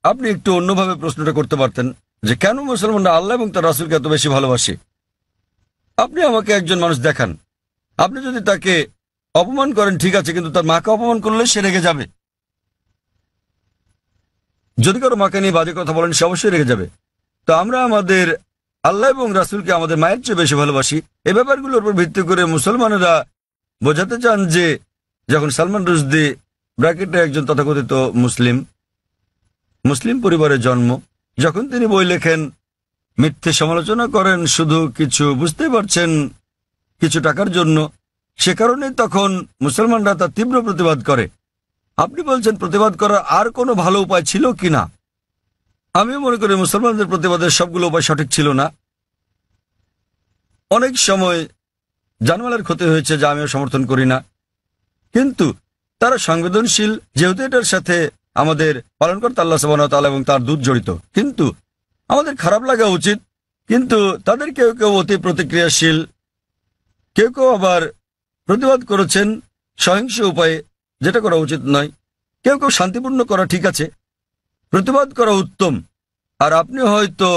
S1: আপনি একটু অন্যভাবে প্রশ্নটা করতে পারতেন যে কেন মুসলমানরা আল্লাহ এবং তার রাসূলকে এত বেশি ভালোবাসে। আপনি আমাকে একজন মানুষ দেখান, আপনি যদি তাকে অপমান করেন, ঠিক আছে, কিন্তু তার মাকে অপমান করলে সে রেগে যাবে। যদি কারো মাকে নিয়ে বাজে কথা বলেন, সে অবশ্যই রেগে যাবে। তো আমরা আমাদের আল্লাহ এবং রাসূলকে আমাদের মায়ের চেয়ে বেশি ভালোবাসি। এই ব্যাপারগুলোর উপর ভিত্তি করে মুসলমানেরা বোঝাতে চান যে যখন সালমান রুশদি, ব্র্যাকেটে একজন তথাকথিত মুসলিম পরিবারে জন্ম, যখন তিনি বই লেখেন, মিথ্যে সমালোচনা করেন শুধু কিছু, বুঝতে পারছেন, কিছু টাকার জন্য, সে কারণে তখন মুসলমানরা তার তীব্র প্রতিবাদ করে। আপনি বলছেন প্রতিবাদ করার আর কোনো ভালো উপায় ছিল কিনা? আমিও মনে করি মুসলমানদের প্রতিবাদের সবগুলো উপায় সঠিক ছিল না। অনেক সময় জানমালের ক্ষতি হয়েছে, যা আমিও সমর্থন করি না, কিন্তু তারা সংবেদনশীল, যেহেতু এটার সাথে আমাদের পালনকর্তা আল্লাহ সুবহানাহু ওয়া তাআলা এবং তার দূত জড়িত। কিন্তু আমাদের খারাপ লাগা উচিত, কিন্তু তাদের কেউ কেউ অতি প্রতিক্রিয়াশীল, কেউ কেউ আবার প্রতিবাদ করেছেন সহিংস উপায়ে, যেটা করা উচিত নয়। কেউ কেউ শান্তিপূর্ণ করা ঠিক আছে, প্রতিবাদ করা উত্তম। আর আপনি হয়তো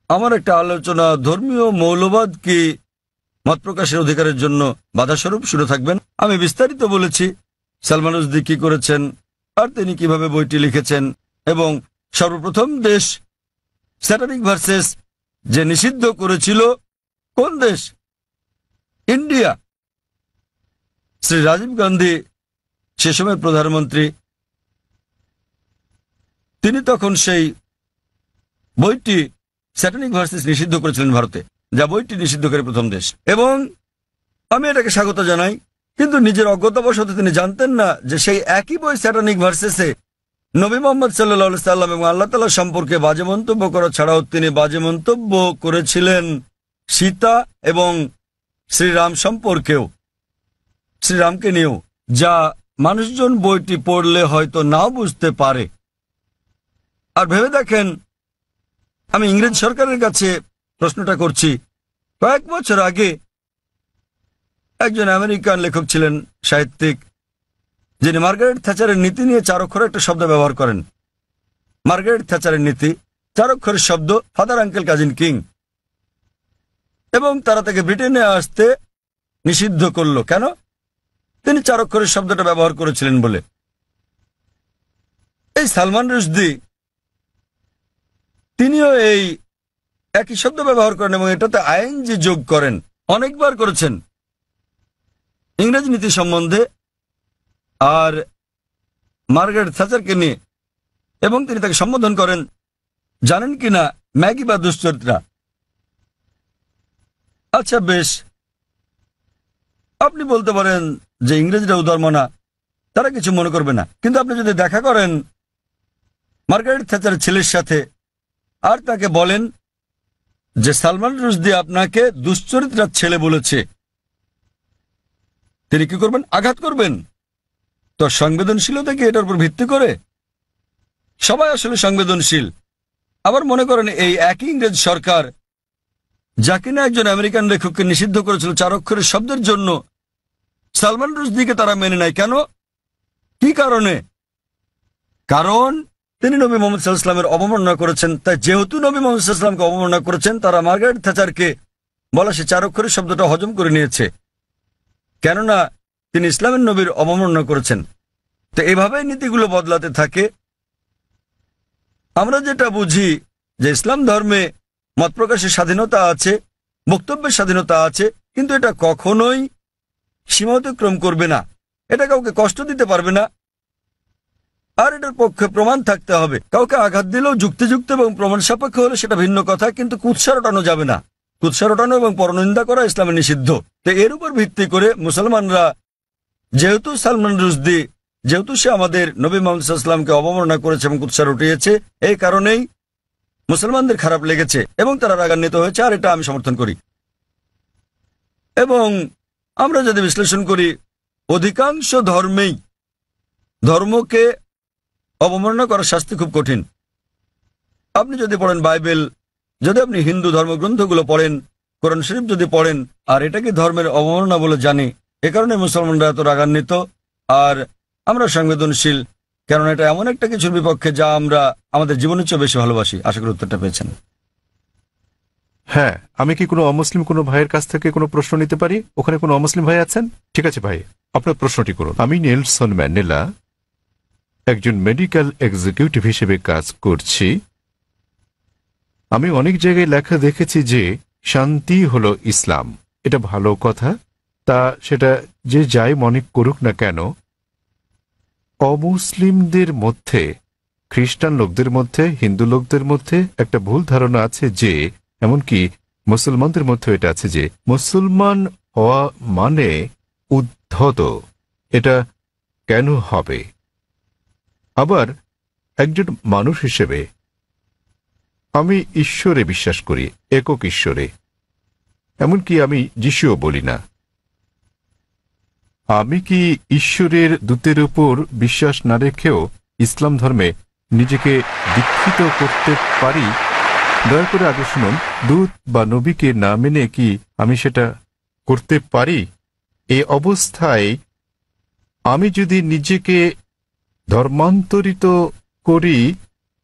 S1: আমার একটা আলোচনা ধর্মীয় মৌলবাদ কি মত প্রকাশের অধিকারের জন্য বাধাস্বরূপ শুরু থাকবেন। আমি বিস্তারিত বলেছি সালমান রুশদি কি করেছেন আর তিনি কিভাবে বইটি লিখেছেন। এবং সর্বপ্রথম দেশ স্যাটানিক ভার্সেস যে নিষিদ্ধ করেছিল, কোন দেশ? ইন্ডিয়া। শ্রী রাজীব গান্ধী সে সময় প্রধানমন্ত্রী, তিনি তখন সেই বইটি স্যাটানিক ভার্সেস নিষিদ্ধ করেছিলেন ভারতে, যা বইটি নিষিদ্ধকারী প্রথম দেশ। এবং আমি এটাকে স্বাগত জানাই, কিন্তু নিজের অজ্ঞতাবশত তিনি জানতেন না যে সেই একই বই স্যাটানিক ভার্সেসে নবী মুহাম্মদ সাল্লাল্লাহু আলাইহি সাল্লাম এবং আল্লাহ তাআলা সম্পর্কে বাজে মন্তব্য করা ছাড়াও তিনি বাজে মন্তব্য করেছিলেন সীতা এবং শ্রীরাম সম্পর্কেও, শ্রীরামকে নিয়েও, যা মানুষজন বইটি পড়লে হয়তো নাও বুঝতে পারে। আর ভেবে দেখেন, আমি ইংরেজ সরকারের কাছে প্রশ্নটা করছি। কয়েক বছর আগে একজন আমেরিকান লেখক ছিলেন, সাহিত্যিক, যিনি মার্গারেট থ্যাচারের নীতি নিয়ে 4 অক্ষরের একটা শব্দ ব্যবহার করেন। মার্গারেট থ্যাচারের নীতি, 4 অক্ষরের শব্দ, ফাদার আঙ্কেল কাজিন কিং। এবং তারা তাকে ব্রিটেনে আসতে নিষিদ্ধ করল। কেন? তিনি 4 অক্ষরের শব্দটা ব্যবহার করেছিলেন বলে। এই সালমান রুশদি তিনিও এই একই শব্দ ব্যবহার করেন এবং এটাতে আইএনজি যোগ করেন, অনেকবার করেছেন ইংরেজি নীতি সম্বন্ধে আর মার্গারেট থ্যাচারকে নিয়ে। এবং তিনি তাকে সম্বোধন করেন, জানেন কিনা, ম্যাগি বা দুশ্চরিত্রা। আচ্ছা বেশ, আপনি বলতে পারেন যে ইংরেজরা উদারমনা, তারা কিছু মনে করবে না। কিন্তু আপনি যদি দেখা করেন মার্গারেট থ্যাচারের ছেলের সাথে আর তাকে বলেন যে সালমান রুশদি আপনাকে দুশ্চরিত্রার ছেলে বলেছে, তিনি কি করবেন? আঘাত করবেন। তো সংবেদনশীলতা কি এটার উপর ভিত্তি করে? সবাই আসলে সংবেদনশীল। আবার মনে করেন এই একই ইংরেজ সরকার, যা কিনা একজন আমেরিকান লেখককে নিষিদ্ধ করেছিল 4 অক্ষরের শব্দের জন্য, সালমান রুশদিকে তারা মেনে নেয়। কেন? কি কারণে? কারণ তিনি নবী মোহাম্মদ সাল্লাল্লাহু আলাইহি ওয়াসাল্লামের অবমাননা করেছেন। তাই যেহেতু নবী মোহাম্মদ সাল্লাল্লাহু আলাইহি ওয়াসাল্লামকে অবমাননা করেছেন, তারা মার্গারেট থ্যাচারকে বলা সে 4 অক্ষরের শব্দটা হজম করে নিয়েছে, কেননা তিনি ইসলামের নবীর অবমাননা করেছেন। তো এভাবেই নীতিগুলো বদলাতে থাকে। আমরা যেটা বুঝি যে ইসলাম ধর্মে মত প্রকাশের স্বাধীনতা আছে, বক্তব্যের স্বাধীনতা আছে, কিন্তু এটা কখনোই সীমা অতিক্রম করবে না, এটা কাউকে কষ্ট দিতে পারবে না, আর এটার পক্ষে প্রমাণ থাকতে হবে। কাউকে আঘাত দিলেও যুক্তিযুক্ত এবং প্রমাণ সাপেক্ষ হলে সেটা ভিন্ন কথা, কিন্তু কুৎসা রটানো যাবে না। কুৎসা রটানো এবং পরনিন্দা করা ইসলামে নিষিদ্ধ। তো এর উপর ভিত্তি করে মুসলমানরা, যেহেতু সালমান রুশদি, যেহেতু সে আমাদের নবী মুহাম্মদ সাল্লাল্লাহু আলাইহি ওয়াসাল্লামকে অবমাননা করেছে এবং কুৎসা রটিয়েছে, এই কারণেই মুসলমানদের খারাপ লেগেছে এবং তারা রাগান্বিত হয়েছে, আর এটা আমি সমর্থন করি। এবং আমরা যদি বিশ্লেষণ করি, অধিকাংশ ধর্মেই ধর্মকে অবমাননা করার শাস্তি খুব কঠিন। আপনি যদি পড়েন বাইবেল, যদি আপনি হিন্দু ধর্মগ্রন্থগুলো পড়েন, কোরআন শরীফ যদি পড়েন, আর এটাকে ধর্মের অবমাননা বলে জানি, এ কারণে মুসলমানরা এত রাগান্বিত। আর আমরা সংবেদনশীল, কারণ এটা এমন একটা কিছুর বিপক্ষে যা আমরা আমাদের জীবনের চেয়ে বেশি ভালোবাসি। আশা করি উত্তরটা পেয়েছেন।
S2: হ্যাঁ, আমি কি কোনো অমুসলিম কোনো ভাইয়ের কাছ থেকে কোনো প্রশ্ন নিতে পারি? ওখানে কোনো অমুসলিম ভাই আছেন? ঠিক আছে ভাই, আপনার প্রশ্নটি করুন। আমি নেলসন ম্যান্ডেলা, একজন মেডিকেল এক্সিকিউটিভ হিসেবে কাজ করছি। আমি অনেক জায়গায় লেখা দেখেছি যে শান্তি হলো ইসলাম। এটা ভালো কথা, তা সেটা যে যাই মনে করুক না কেন, অমুসলিমদের মধ্যে, খ্রিস্টান লোকদের মধ্যে, হিন্দু লোকদের মধ্যে একটা ভুল ধারণা আছে যে, এমনকি মুসলমানদের মধ্যে এটা আছে যে মুসলমান হওয়া মানে উদ্ধত। এটা কেন হবে? আবার একজন মানুষ হিসেবে আমি ঈশ্বরে বিশ্বাস করি, একক ঈশ্বরে। এমনকি আমি যিশুও বলি না। আমি কি ঈশ্বরের দূতের উপর বিশ্বাস না রেখেও ইসলাম ধর্মে নিজেকে দীক্ষিত করতে পারি? দয়া করে আগে শুনুন, দূত বা নবীকে না মেনে কি আমি সেটা করতে পারি? এ অবস্থায় আমি যদি নিজেকে ধর্মান্তরিত করি,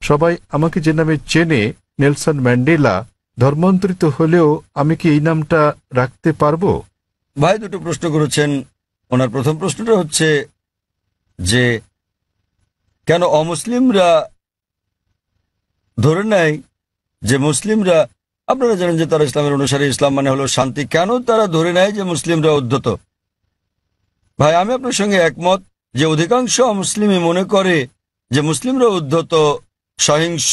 S2: সবাই আমাকে যে নামে চেনে, নেলসন ম্যান্ডেলা, ধর্মান্তরিত হলেও আমি কি এই নামটা রাখতে পারবো?
S1: ভাই দুটো প্রশ্ন করেছেন। ওনার প্রথম প্রশ্নটা হচ্ছে যে কেন অমুসলিমরা ধরে নেয় যে মুসলিমরা, আপনারা জানেন যে তারা ইসলামের অনুসারী, ইসলাম মানে হলো শান্তি, কেন তারা ধরে নেয় যে মুসলিমরা উদ্ধত? ভাই আমি আপনার সঙ্গে একমত যে অধিকাংশ মুসলিমই মনে করে যে মুসলিমরা উদ্ধত, সহিংস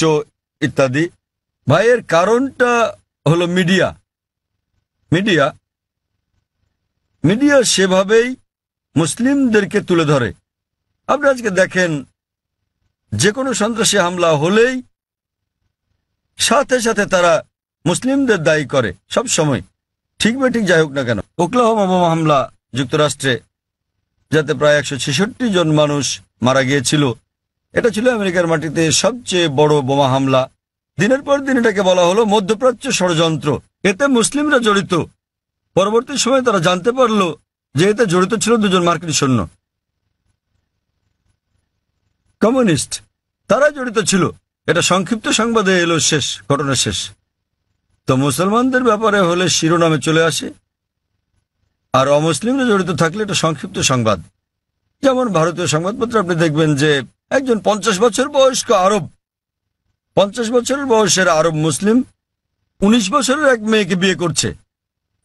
S1: ইত্যাদি। ভাই এর কারণটা হলো মিডিয়া। মিডিয়া সেভাবেই মুসলিমদেরকে তুলে ধরে। আপনি আজকে দেখেন যে কোনো সন্ত্রাসী হামলা হলেই সাথে সাথে তারা মুসলিমদের দায়ী করে, সব সময়, ঠিক বা ঠিক যাই হোক না কেন। ওকলাহোমা বোমা হামলা যুক্তরাষ্ট্রে, যাতে প্রায় 166 জন মানুষ মারা গিয়েছিল, এটা ছিল আমেরিকার মাটিতে সবচেয়ে বড় বোমা হামলা। দিনের পর দিন এটাকে বলা হলো মধ্যপ্রাচ্য ষড়যন্ত্র, এতে মুসলিমরা জড়িত। পরবর্তী সময়ে তারা জানতে পারল যে এতে জড়িত ছিল 2 জন মার্কিন সৈন্য, কমিউনিস্ট, তারা জড়িত ছিল। এটা সংক্ষিপ্ত সংবাদে এলো, শেষ ঘটনা শেষ। তো মুসলমানদের ব্যাপারে হলে শিরোনামে চলে আসে, আর অমুসলিমরা জড়িত থাকলে এটা সংক্ষিপ্ত সংবাদ। যেমন ভারতীয় সংবাদপত্র আপনি দেখবেন যে একজন 50 বছর বয়স্ক আরব, 50 বছরের বয়সের আরব মুসলিম 19 বছরের এক মেয়েকে বিয়ে করছে।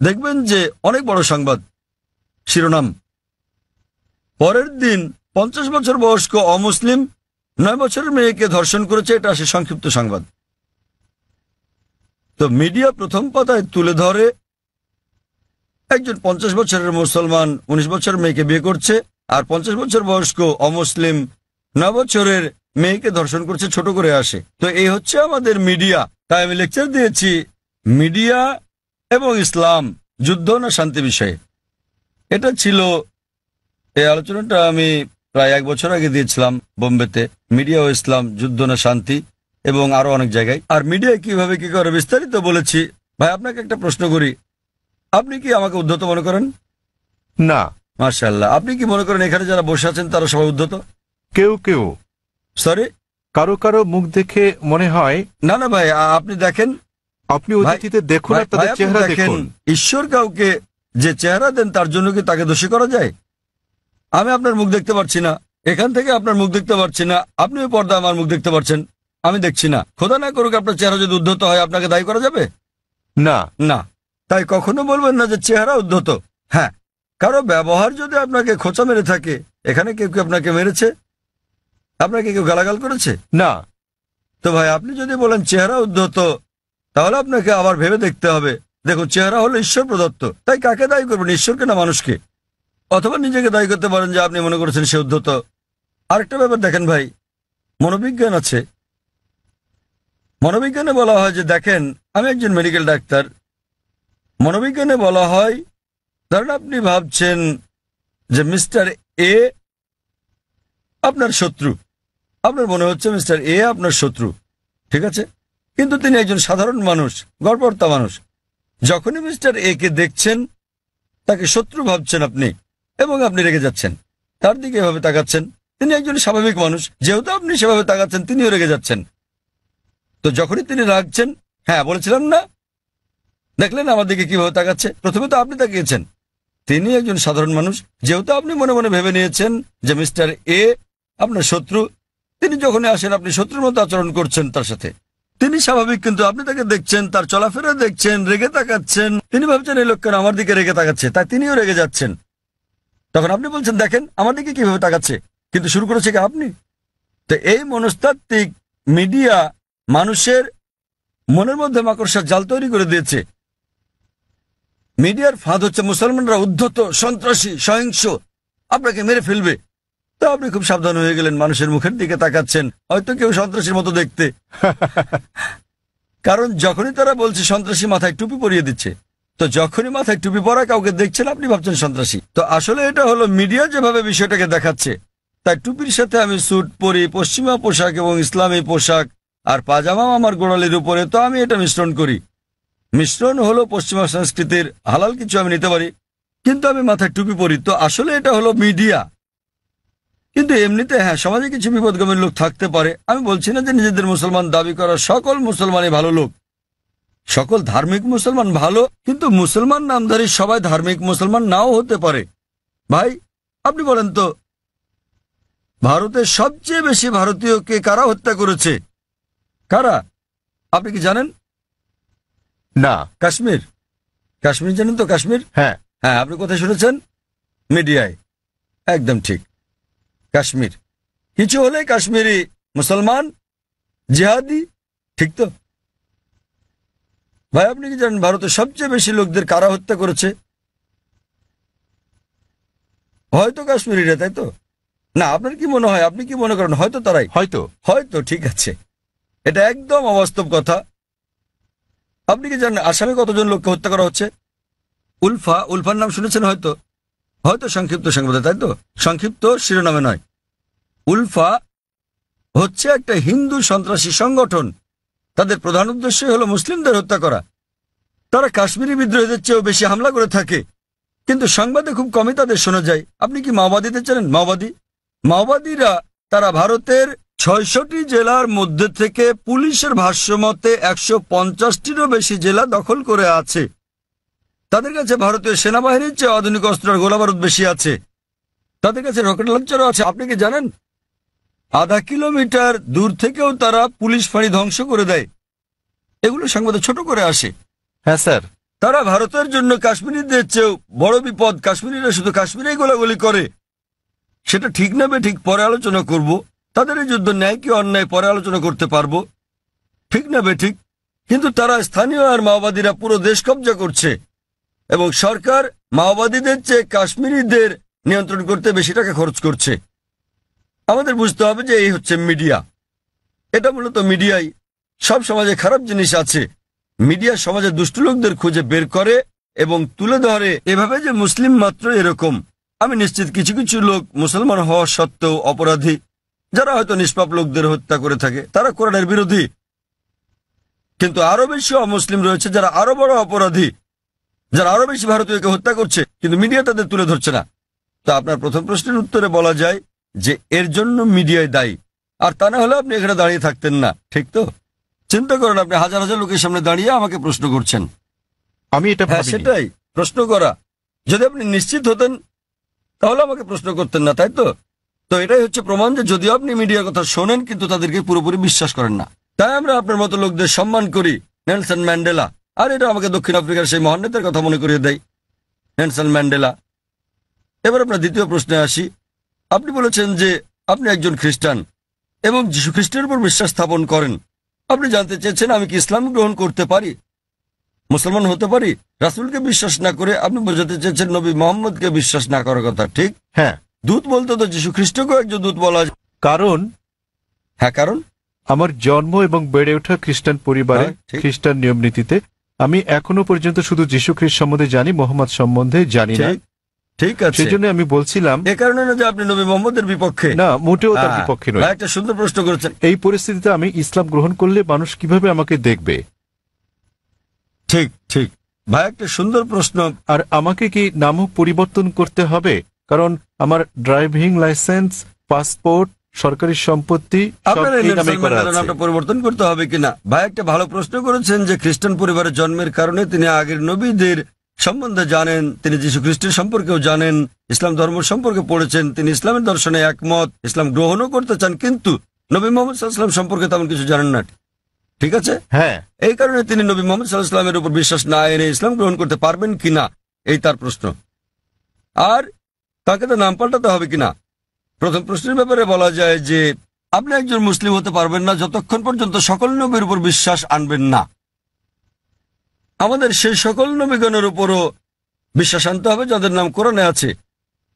S1: দেখবেন যে অনেক বড় সংবাদ, শিরোনাম। পরের দিন 50 বছর বয়স্ক অমুসলিম 9 বছরের মেয়েকে ধর্ষণ করেছে, এটা আসে সংক্ষিপ্ত সংবাদ। তো মিডিয়া প্রথম পাতায় তুলে ধরে একজন 50 বছরের মুসলমান 19 বছরের মেয়েকে বিয়ে করছে, আর 50 বছর বয়স্ক অমুসলিম 9 বছরের মেয়েকে ধর্ষণ করছে, ছোট করে আসে। তো এই হচ্ছে আমাদের মিডিয়া। তাই আমি লেকচার দিয়েছি মিডিয়া এবং ইসলাম, যুদ্ধ না শান্তি বিষয়ে। এটা ছিল, এই আলোচনাটা আমি প্রায় 1 বছর আগে দিয়েছিলাম বোম্বেতে, মিডিয়া ও ইসলাম, যুদ্ধ না শান্তি, এবং আরো অনেক জায়গায়। আর মিডিয়া কিভাবে কি করে বিস্তারিত বলেছি। ভাই আপনাকে একটা প্রশ্ন করি, আপনি কি আমাকে উদ্ধত মনে করেন?
S2: না।
S1: মাশাআল্লাহ। আপনি কি মনে করেন এখানে যারা বসে আছেন তারা সবাই উদ্ধত?
S2: কেউ কেউ।
S1: সরি,
S2: কারো কারো মুখ দেখে মনে হয়,
S1: না না ভাই, আপনি দেখেন,
S2: আপনি অতিথিতে দেখুন আর তাদের
S1: আপনি
S2: চেহারা
S1: দেখেন,
S2: দেখুন।
S1: ঈশ্বর কাউকে যে চেহারা দেন তার জন্য কি তাকে দোষী করা যায়? আমি আপনার মুখ দেখতে পাচ্ছি না, এখান থেকে আপনার মুখ দেখতে পাচ্ছি না, আপনি ওই পর্দা আমার মুখ দেখতে পাচ্ছেন, আমি দেখছি না। খোদা না করুক আপনার চেহারা যদি উদ্ধত হয়, আপনাকে দায়ী করা যাবে
S2: না,
S1: না। তাই কখনো বলবেন না যে চেহারা উদ্ধত। হ্যাঁ, কারো ব্যবহার যদি আপনাকে খোঁচা মেরে থাকে, এখানে কেউ কেউ আপনাকে মেরেছে, আপনাকে কেউ গালাগাল করেছে,
S2: না,
S1: তো ভাই আপনি যদি বলেন চেহারা উদ্ধত, তাহলে আপনাকে আবার ভেবে দেখতে হবে। দেখুন, চেহারা হলো ঈশ্বর প্রদত্ত, তাই কাকে দায়ী করবেন, ঈশ্বরকে না মানুষকে? অথবা নিজেকে দায়ী করতে পারেন যে আপনি মনে করেছেন সে উদ্ধত। আরেকটা ব্যাপার দেখেন ভাই, মনোবিজ্ঞান আছে। মনোবিজ্ঞানে বলা হয় যে, দেখেন আমি একজন মেডিকেল ডাক্তার, মনোবিজ্ঞানে বলা হয়, ধরেন আপনি ভাবছেন যে মিস্টার এ আপনার শত্রু, আপনার মনে হচ্ছে মিস্টার এ আপনার শত্রু, ঠিক আছে, কিন্তু তিনি একজন সাধারণ মানুষ, গড়পড়তা মানুষ। যখনই মিস্টার এ কে দেখছেন, তাকে শত্রু ভাবছেন আপনি, এবং আপনি রেগে যাচ্ছেন, তার দিকে এভাবে তাকাচ্ছেন। তিনি একজন স্বাভাবিক মানুষ, যেহেতু আপনি সেভাবে তাকাচ্ছেন, তিনিও রেগে যাচ্ছেন। তো যখনই তিনি রাগছেন, হ্যাঁ বলেছিলাম না, দেখলেন আমার দিকে কিভাবে তাকাচ্ছে? প্রথমে তো আপনি তাকিয়েছেন, তিনি একজন সাধারণ মানুষ, যেহেতু আপনি মনে মনে ভেবে নিয়েছেন যে মিস্টার এ আপনার শত্রু, তিনি যখনই আসেন আপনি শত্রুর মতো আচরণ করছেন তার সাথে। তিনি স্বাভাবিক, কিন্তু আপনি তাকে দেখছেন, তার চলাফেরা দেখছেন, রেগে তাকাচ্ছেন, তিনি ভাবছেন এই লোক কেন আমার দিকে রেগে তাকাচ্ছে, তাই তিনিও রেগে যাচ্ছেন। তখন আপনি বলছেন দেখেন আমার দিকে কিভাবে তাকাচ্ছে, কিন্তু শুরু করেছে কি আপনি? তো এই মনস্তাত্ত্বিক মিডিয়া মানুষের মনের মধ্যে মাকড়সার জাল তৈরি করে দিয়েছে। মিডিয়ার ফাঁদ হচ্ছে মুসলমানরা উদ্ধত, সন্ত্রাসী, সহিংস, আপনাকে মেরে ফেলবে। তো আপনি খুব সাবধান হয়ে গেলেন, মানুষের মুখের দিকে তাকাচ্ছেন, হয়তো কেউ সন্ত্রাসীর মতো দেখতে। কারণ যখনই তারা বলছে সন্ত্রাসী, মাথায় টুপি পরিয়ে দিচ্ছে। তো যখনই মাথায় টুপি পরা কাউকে দেখছেন, আপনি ভাবছেন সন্ত্রাসী। তো আসলে এটা হলো মিডিয়া যেভাবে বিষয়টাকে দেখাচ্ছে। তাই টুপির সাথে আমি স্যুট পরি, পশ্চিমা পোশাক এবং ইসলামী পোশাক, আর পাজামা আমার গোড়ালির উপরে, তো আমি এটা মিশ্রণ করি। মিশ্রণ হলো পশ্চিমা সংস্কৃতির, হালাল কিছু আমি নিতে পারি, কিন্তু আমি মাথায় টুপি পরি। তো আসলে এটা হলো মিডিয়া। কিন্তু এমনিতে হ্যাঁ, সমাজে কিছু বিপদগামী লোক থাকতে পারে। আমি বলছি না যে নিজেদের মুসলমান দাবি করা সকল মুসলমানই ভালো লোক, সকল ধার্মিক মুসলমান ভালো, কিন্তু মুসলমান নামধারী সবাই ধার্মিক মুসলমান নাও হতে পারে। ভাই আপনি বলেন তো, ভারতের সবচেয়ে বেশি ভারতীয়কে কারা হত্যা করেছে? কারা? আপনি কি জানেন?
S2: না,
S1: কাশ্মীর। কাশ্মীর জানেন তো? কাশ্মীর,
S2: হ্যাঁ,
S1: হ্যাঁ, আপনি কোথায় শুনেছেন? মিডিয়ায়। একদম ঠিক, কাশ্মীর। কিছু হলে কাশ্মীরি মুসলমান, জিহাদি, ঠিক তো? ভাই আপনি কি জানেন ভারতের সবচেয়ে বেশি লোকদের কারা হত্যা করেছে? হয়তো কাশ্মীরিরা, তাই তো? না, আপনার কি মনে হয়, আপনি কি মনে করেন হয়তো তারাই?
S2: হয়তো।
S1: হয়তো, ঠিক আছে, এটা একদম অবাস্তব কথা। আপনি কি জানেন আসামে কতজন লোককে হত্যা করা হচ্ছে? উলফা, উলফার নাম শুনেছেন হয়তো, হয়তো সংক্ষিপ্ত সংবাদে, তাই তো? সংক্ষিপ্ত শিরোনামে নয়। উলফা হচ্ছে একটা হিন্দু সন্ত্রাসী সংগঠন। তাদের প্রধান উদ্দেশ্যই হলো মুসলিমদের হত্যা করা। তারা কাশ্মীরি বিদ্রোহীদের চেয়েও বেশি হামলা করে থাকে, কিন্তু সংবাদে খুব কমই তাদের শোনা যায়। আপনি কি মাওবাদীদের জানেন? মাওবাদীরা তারা ভারতের ৬৬টি জেলার মধ্যে থেকে পুলিশের ভাষ্যমতে ১৫০টিরও বেশি জেলা দখল করে আছে। তাদের কাছে ভারতীয় সেনাবাহিনীর চেয়ে আধুনিক অস্ত্র আর গোলাবারুদ বেশি আছে। তাদের কাছে রকেট লঞ্চারও আছে। আপনি কি জানেন আধা কিলোমিটার দূর থেকেও তারা পুলিশ ফাঁড়ি ধ্বংস করে দেয়? এগুলো সংবাদে ছোট করে আসে।
S2: হ্যাঁ স্যার,
S1: তারা ভারতের জন্য কাশ্মীরিদের চেয়েও বড় বিপদ। কাশ্মীরিরা শুধু কাশ্মীরেই গোলাগুলি করে। সেটা ঠিক না ঠিক পরে আলোচনা করব। তাদের এই যুদ্ধ ন্যায় কি অন্যায় পরে আলোচনা করতে পারবো, ঠিক না ঠিক? কিন্তু তারা স্থানীয় আর মাওবাদীরা পুরো দেশ কব্জা করছে, এবং সরকার মাওবাদীদের চেয়ে কাশ্মীরিদের নিয়ন্ত্রণ করতে বেশি টাকা খরচ করছে। আমাদের বুঝতে হবে যে এই হচ্ছে মিডিয়া। এটা মূলত মিডিয়াই। সব সমাজে খারাপ জিনিস আছে, মিডিয়া সমাজে দুষ্ট লোকদের খুঁজে বের করে এবং তুলে ধরে এভাবে যে মুসলিম মাত্র এরকম। আমি নিশ্চিত কিছু কিছু লোক মুসলমান হওয়া সত্ত্বেও অপরাধী, যারা হয়তো নিষ্পাপ লোকদের হত্যা করে থাকে, তারা কোরআনের বিরোধী। কিন্তু আরো বেশি অমুসলিম রয়েছে যারা আরো বড় অপরাধী, যারা আরো বেশি ভারতীয়কে হত্যা করছে, কিন্তু মিডিয়া তাদের তুলে ধরছে না। তো আপনার প্রথম প্রশ্নের উত্তরে বলা যায় যে এর জন্য মিডিয়ায় দায়ী। আর তা না হলে আপনি এখানে দাঁড়িয়ে থাকতেন না, ঠিক তো? চিন্তা করেন, আপনি হাজার হাজার লোকের সামনে দাঁড়িয়ে আমাকে প্রশ্ন করছেন।
S2: আমি এটা
S1: হ্যাঁ,
S2: ভাবিনি।
S1: সেটাই প্রশ্ন করা। যদি আপনি নিশ্চিত হতেন তাহলে আমাকে প্রশ্ন করতেন না, তাই তো? তো এটাই হচ্ছে প্রমাণ যে যদিও আপনি মিডিয়ার কথা শোনেন কিন্তু তাদেরকে পুরোপুরি বিশ্বাস করেন না। তাই আমরা আপনার মতো লোকদের সম্মান করি। নেলসন ম্যান্ডেলা, আর এটা আমাকে দক্ষিণ আফ্রিকার সেই মহান নেতার কথা মনে করিয়ে দেয়, নেলসন ম্যান্ডেলা। এবার আপনার দ্বিতীয় প্রশ্নে আসি। আপনি বলেছেন যে আপনি একজন খ্রিস্টান এবং যীশু খ্রিস্টের উপর বিশ্বাস স্থাপন করেন। আপনি জানতে চেয়েছেন আমি কি ইসলাম গ্রহণ করতে পারি, মুসলমান হতে পারি? রাসূলকে বিশ্বাস না করে আপনি বোঝাতে চেয়েছেন নবী মোহাম্মদকে বিশ্বাস না করার কথা, ঠিক?
S2: হ্যাঁ,
S1: দূত বলতে তো যীশু খ্রিস্টকেও একজন দূত বলা যায়।
S2: কারণ
S1: হ্যাঁ, কারণ
S2: আমার জন্ম এবং বেড়ে ওঠা খ্রিস্টান পরিবারে,
S1: হ্যাঁ, ঠিক।
S2: খ্রিস্টান নিয়ম নীতিতে আমি এখনো পর্যন্ত শুধু যীশু খ্রিস্ট সম্বন্ধে জানি, মোহাম্মদ সম্বন্ধে জানি না।
S1: ঠিক, ঠিক আছে।
S2: সেজন্য আমি বলছিলাম,
S1: এ কারণে না যে আপনি নবী মোহাম্মদের বিপক্ষে।
S2: না, মোটেও তার
S1: হ্যাঁ,
S2: বিপক্ষে নয়।
S1: ভাই, একটা সুন্দর প্রশ্ন করেছেন।
S2: এই পরিস্থিতিতে আমি ইসলাম গ্রহণ করলে মানুষ কিভাবে আমাকে দেখবে?
S1: ঠিক ঠিক ভাই, একটা সুন্দর প্রশ্ন।
S2: আর আমাকে কি নামও পরিবর্তন করতে হবে? কারণ আমার ড্রাইভিং লাইসেন্স, পাসপোর্ট, সরকারি সম্পত্তি সব
S1: আপনার এই
S2: এই নামে
S1: নেলসন
S2: করা
S1: ম্যান্ডেলার
S2: আছে।
S1: নামটা পরিবর্তন করতে হবে কিনা? ভাই, একটা ভালো প্রশ্ন করেছেন যে খ্রিস্টান পরিবারে জন্মের কারণে তিনি আগের নবীদের সম্বন্ধে জানেন, তিনি যীশু খ্রিস্টের সম্পর্কেও জানেন, ইসলাম ধর্ম সম্পর্কে পড়েছেন, তিনি ইসলামের দর্শনে একমত, ইসলাম গ্রহণও করতে চান, কিন্তু নবী মোহাম্মদ সাল্লাল্লাহু আলাইহি ওয়াসাল্লাম সম্পর্কে তেমন কিছু জানেন না, ঠিক আছে?
S2: হ্যাঁ,
S1: এই কারণে তিনি নবী মোহাম্মদ সাল্লাল্লাহু আলাইহি ওয়াসাল্লামের উপর বিশ্বাস না এনে ইসলাম গ্রহণ করতে পারবেন কিনা, এই তার প্রশ্ন। আর তাকে তো নাম পাল্টাতে হবে কিনা? প্রথম প্রশ্নের ব্যাপারে বলা যায় যে আপনি একজন মুসলিম হতে পারবেন না যতক্ষণ পর্যন্ত সকল নবীর উপর বিশ্বাস আনবেন না। আমাদের সেই সকল নবীগণের উপরও বিশ্বাস আনতে হবে যাদের নাম কোরআনে আছে।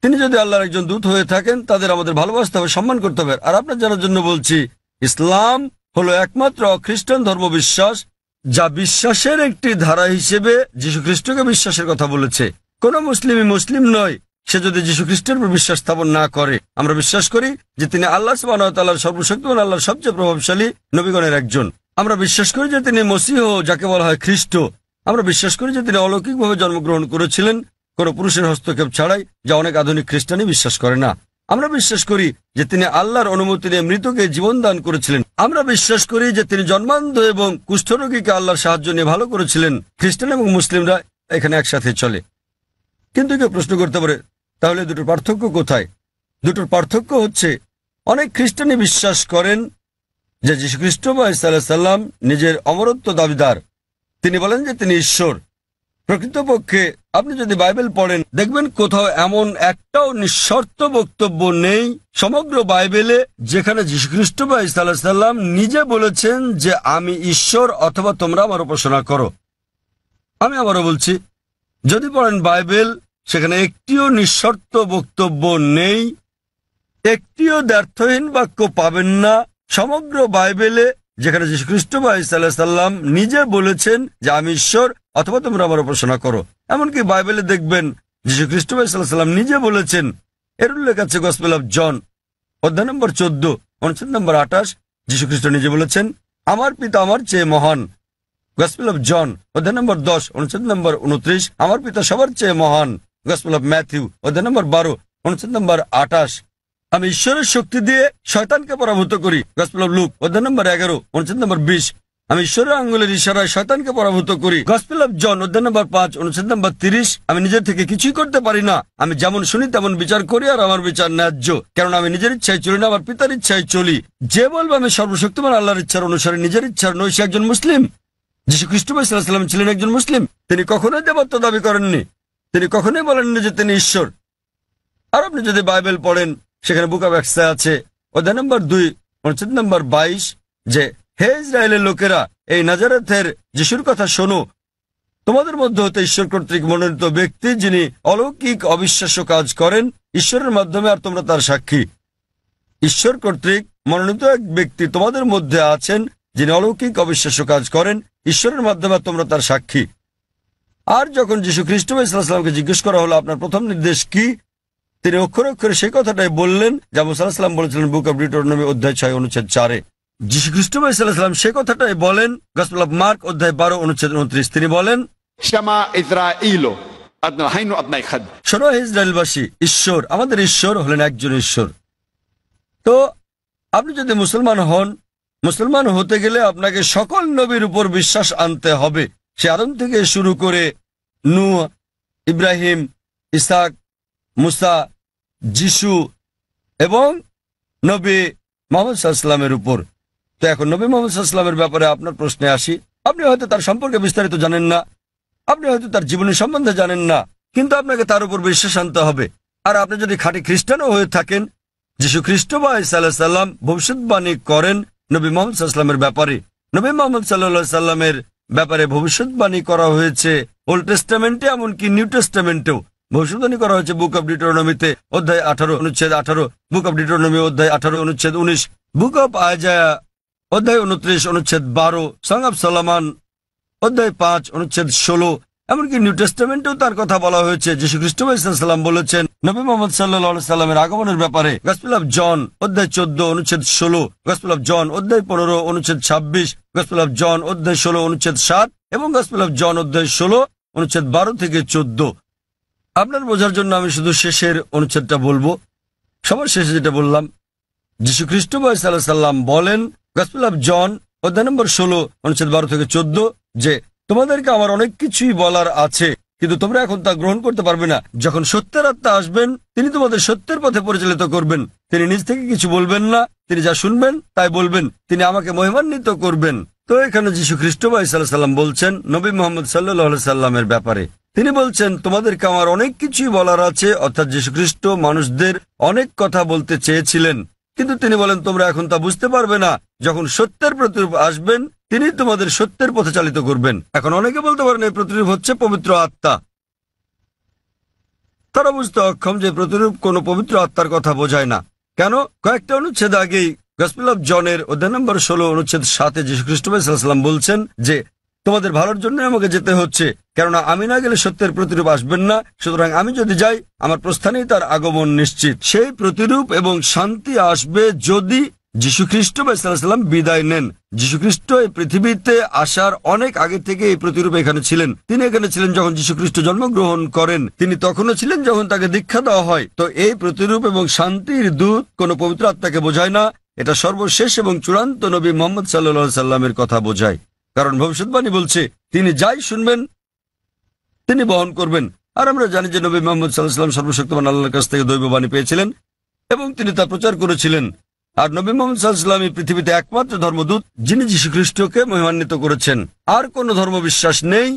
S1: তিনি যদি আল্লাহর একজন দূত হয়ে থাকেন তাদের আমাদের ভালোবাসতে হবে, সম্মান করতে হবে। আর আপনার জানার জন্য বলছি, ইসলাম হলো একমাত্র খ্রিস্টান ধর্ম বিশ্বাস যা বিশ্বাসের একটি ধারা হিসেবে যীশু খ্রিস্টকে বিশ্বাসের কথা বলেছে। কোন মুসলিমই মুসলিম নয় সে যদি যীশু খ্রিস্টের উপর বিশ্বাস স্থাপন না করে। আমরা বিশ্বাস করি যে তিনি আল্লাহ সুবহানাহু ওয়া তাআলার সর্বশক্তিমান আল্লাহর সবচেয়ে প্রভাবশালী নবীগণের একজন। আমরা বিশ্বাস করি যে তিনি মসীহ, যাকে বলা হয় খ্রিস্ট। আমরা বিশ্বাস করি যে তিনি অলৌকিকভাবে জন্মগ্রহণ করেছিলেন কোনো পুরুষের হস্তক্ষেপ ছাড়াই, যা অনেক আধুনিক খ্রিস্টানই বিশ্বাস করে না। আমরা বিশ্বাস করি যে তিনি আল্লাহর অনুমতি নিয়ে মৃতকে জীবন দান করেছিলেন। আমরা বিশ্বাস করি যে তিনি জন্মান্ধ এবং কুষ্ঠরোগীকে আল্লাহর সাহায্য নিয়ে ভালো করেছিলেন। খ্রিস্টান এবং মুসলিমরা এখানে একসাথে চলে। কিন্তু কেউ প্রশ্ন করতে পারে, তাহলে দুটোর পার্থক্য কোথায়? দুটোর পার্থক্য হচ্ছে, অনেক খ্রিস্টানই বিশ্বাস করেন যে যীশু খ্রিস্ট বা ঈসা আলাইহিস সালাম নিজের অমরত্ব দাবিদার। তিনি বলেন যে তিনি ঈশ্বর। প্রকৃতপক্ষে আপনি যদি বাইবেল পড়েন দেখবেন কোথাও এমন একটাও নিঃশর্ত বক্তব্য নেই সমগ্র বাইবেলে যেখানে যীশু খ্রিস্ট বা ঈসা আলাইহিস সালাম নিজে বলেছেন যে আমি ঈশ্বর অথবা তোমরা আমার উপাসনা করো। আমি আবারও বলছি, যদি পড়েন বাইবেল সেখানে একটিও নিঃশর্ত বক্তব্য নেই, একটিও দ্ব্যর্থহীন বাক্য পাবেন না সমগ্র বাইবেলে যেখানে যীশু খ্রিস্ট বা ঈসা আলাইহিস সালাম নিজে বলেছেন যে আমি ঈশ্বর অথবা তোমরা আমার উপাসনা করো। এমনকি বাইবেলে দেখবেন যীশু খ্রিস্ট বা ঈসা আলাইহিস সালাম নিজে বলেছেন, এর উল্লেখ আছে গসপেল অফ জন অধ্যায় নম্বর 14 অনুচ্ছেদ নম্বর 28। যীশু খ্রিস্ট নিজে বলেছেন, আমার পিতা আমার চেয়ে মহান। গসপেল অফ জন অধ্যায় নম্বর 10 অনুচ্ছেদ নম্বর 29, আমার পিতা সবার চেয়ে মহান। গসপেল অফ ম্যাথিউ অধ্যায় নম্বর 12 অনুচ্ছেদ নম্বর 28, আমি ঈশ্বরের শক্তি দিয়ে শয়তানকে পরাভূত করি। গসপেল অফ লুক অধ্যায় নম্বর 11 অনুচ্ছেদ নম্বর 20, আমি ঈশ্বরের আঙ্গুলের ইশারায় শয়তানকে পরাভূত করি। গসপেল অফ জন অধ্যায় নম্বর 5 অনুচ্ছেদ নম্বর 30, আমি নিজের থেকে কিছুই করতে পারি না, আমি যেমন শুনি তেমন বিচার করি, আর আমার বিচার ন্যায্য, কারণ আমি নিজের ইচ্ছায় চলি না, আমার পিতার ইচ্ছায় চলি। যে বলবে আমি সর্বশক্তিমান আল্লাহর ইচ্ছার অনুসারে নিজের ইচ্ছার নই, সে একজন মুসলিম। যীশু খ্রিস্ট সাল্লাল্লাহু আলাইহি ওয়াসাল্লাম ছিলেন একজন মুসলিম। তিনি কখনোই দেবত্ব দাবি করেননি, তিনি কখনোই বলেননি যে তিনি ঈশ্বর। আর আপনি যদি বাইবেল পড়েন সেখানে বুক অব অ্যাক্টসে আছে অধ্যায় নম্বর 2 অনুচ্ছেদ নম্বর 22 যে হে ইসরায়েলের লোকেরা, এই নাজারেথের যিশুর কথা শোনো, তোমাদের মধ্যে হতে ঈশ্বর কর্তৃক মনোনীত ব্যক্তি যিনি অলৌকিক অবিশ্বাস্য কাজ করেন ঈশ্বরের মাধ্যমে, আর তোমরা তার সাক্ষী। ঈশ্বর কর্তৃক মনোনীত এক ব্যক্তি তোমাদের মধ্যে আছেন যিনি অলৌকিক অবিশ্বাস্য কাজ করেন ঈশ্বরের মাধ্যমে, আর তোমরা তার সাক্ষী। আর যখন যীশু খ্রিস্ট সাল্লাল্লাহু জিজ্ঞেস করা হলো আপনার প্রথম নির্দেশ কি, তিনি অক্ষরে অক্ষরে সেই কথাটাই বললেন যা মুসা আলাইহিস সালাম বলেছিলেন বুক অব ডিউটেরোনমি অধ্যায় 6 অনুচ্ছেদ 4-এ। যীশু খ্রিস্ট সাল্লাল্লাহু সেই কথাটাই বলেন গসপেল অফ মার্ক অধ্যায় 12 অনুচ্ছেদ 29। তিনি বলেন,
S4: शमा इस्राइलो हाइनु अदनाई खद।
S1: শোনো হে ইসরায়েলবাসী, ঈশ্বর আমাদের ঈশ্বর হলেন একজন ঈশ্বর। তো আপনি যদি মুসলমান হন, মুসলমান হতে গেলে আপনাকে সকল নবীর উপর বিশ্বাস আনতে হবে। সে আদম থেকে শুরু করে নূহ, ইব্রাহিম, ইসাক, মুসা, যিশু এবং নবী মুহাম্মদ সাল্লাল্লাহু আলাইহি ওয়াসাল্লামের উপর। তো এখন নবী মুহাম্মদ সাল্লাল্লাহু আলাইহি ওয়াসাল্লামের ব্যাপারে আপনার প্রশ্নে আসি। আপনি হয়তো তার সম্পর্কে বিস্তারিত জানেন না, আপনি হয়তো তার জীবনী সম্বন্ধে জানেন না, কিন্তু আপনাকে তার উপর বিশ্বাস আনতে হবে। আর আপনি যদি খাঁটি খ্রিস্টানও হয়ে থাকেন, যিশু খ্রিস্ট বা ঈসা আলাইহিস সালাম ভবিষ্যৎবাণী করেন নবী মুহাম্মদ সাল্লাল্লাহু আলাইহি ওয়াসাল্লামের ব্যাপারে। নবী মুহাম্মদ সাল্লাল্লাহু আলাইহি সাল্লামের ব্যাপারে ভবিষ্যৎবাণী করা হয়েছে ওল্ড টেস্টামেন্টে, এমনকি নিউ টেস্টামেন্টেও ভবিষ্যৎবাণী করা হয়েছে। বুক অব ডিউটেরোনমিতে অধ্যায় 18 অনুচ্ছেদ 18, বুক অব ডিউটেরোনমি অধ্যায় 18 অনুচ্ছেদ 19, বুক অব আইজায়া অধ্যায় 29 অনুচ্ছেদ 12, সং অব সলোমন অধ্যায় 5 অনুচ্ছেদ 16, এমনকি নিউ টেস্টামেন্টেও তার কথা বলা হয়েছে। যিশু খ্রিস্ট সাল্লাম বলেছেন নবী মুহাম্মদ সাল্লাল্লাহু আলাইহি সাল্লামের আগমনের ব্যাপারে। গসপেল অফ জন অধ্যায় 14 অনুচ্ছেদ 16, গসপেল অফ জন অধ্যায় 15 অনুচ্ছেদ 26, গসপেল অফ জন অধ্যায় 16 অনুচ্ছেদ 7 এবং গসপেল অফ জন অধ্যায় 16 অনুচ্ছেদ 12 থেকে 14। আপনার বোঝার জন্য আমি শুধু শেষের অনুচ্ছেদটা বলবো। সবার শেষে যেটা বললাম, যিশু খ্রিস্ট সাল্লাম বলেন গসপেল অফ জন অধ্যায় নম্বর 16 অনুচ্ছেদ 12 থেকে 14 যে তোমাদেরকে আমার অনেক কিছুই বলার আছে, কিন্তু তোমরা এখন তা গ্রহণ করতে পারবে না। যখন সত্যের আত্মা আসবেন, তিনি তোমাদের সত্যের পথে পরিচালিত করবেন। তিনি নিজ থেকে কিছু বলবেন না, তিনি যা শুনবেন তাই বলবেন, তিনি আমাকে মহিমান্বিত করবেন। তো এখানে যিশু খ্রিস্ট সাল্লাম বলছেন নবী মুহাম্মদ সাল্লাল্লাহু আলাইহি সাল্লামের ব্যাপারে। তিনি বলছেন তোমাদেরকে আমার অনেক কিছুই বলার আছে, অর্থাৎ যিশু খ্রিস্ট মানুষদের অনেক কথা বলতে চেয়েছিলেন, কিন্তু তিনি বলেন তোমরা এখন তা বুঝতে পারবে না। যখন সত্যের প্রতিরূপ আসবেন, তিনি তোমাদের সত্যের পথে চালিত করবেন। এখন অনেকে বলতে পারেন এই প্রতিরূপ হচ্ছে পবিত্র আত্মা। তারা বুঝতে অক্ষম যে প্রতিরূপ কোনো পবিত্র আত্মার কথা বোঝায় না। কেন? কয়েকটা অনুচ্ছেদ আগেই গসপেল অফ জনের অধ্যায় নম্বর 16 অনুচ্ছেদ 7 যিশু খ্রিস্ট সাল্লাল্লাহু বলছেন যে তোমাদের ভালোর জন্য আমাকে যেতে হচ্ছে, কেননা আমি না গেলে সত্যের প্রতিরূপ আসবেন না। সুতরাং আমি যদি যাই, আমার প্রস্থানেই তার আগমন নিশ্চিত। সেই প্রতিরূপ এবং শান্তি আসবে যদি যিশু খ্রিস্ট সাল্লাল্লাহু বিদায় নেন। যিশু খ্রিস্ট এই পৃথিবীতে আসার অনেক আগে থেকে এই প্রতিরূপ এখানে ছিলেন। তিনি এখানে ছিলেন যখন যিশু খ্রিস্ট জন্মগ্রহণ করেন, তিনি তখনও ছিলেন যখন তাকে দীক্ষা দেওয়া হয়। তো এই প্রতিরূপ এবং শান্তির দূত কোন পবিত্র আত্মাকে বোঝায় না, এটা সর্বশেষ এবং চূড়ান্ত নবী মুহাম্মদ সাল্লাল্লাহু আলাইহি সাল্লামের কথা বোঝায়। কারণ ভবিষ্যৎবাণী বলছে তিনি যাই শুনবেন তিনি বহন করবেন। আর আমরা জানি যে নবী মুহাম্মদ সাল্লাল্লাহু আলাইহি সাল্লাম সর্বশক্তিমান আল্লাহর কাছ থেকে দৈববাণী পেয়েছিলেন এবং তিনি তা প্রচার করেছিলেন। আর নবী মুহাম্মদ সাল্লাল্লাহু আলাইহি সাল্লাম এই পৃথিবীতে একমাত্র ধর্মদূত যিনি যীশু খ্রিস্টকে মহিমান্বিত করেছেন। আর কোন ধর্ম বিশ্বাস নেই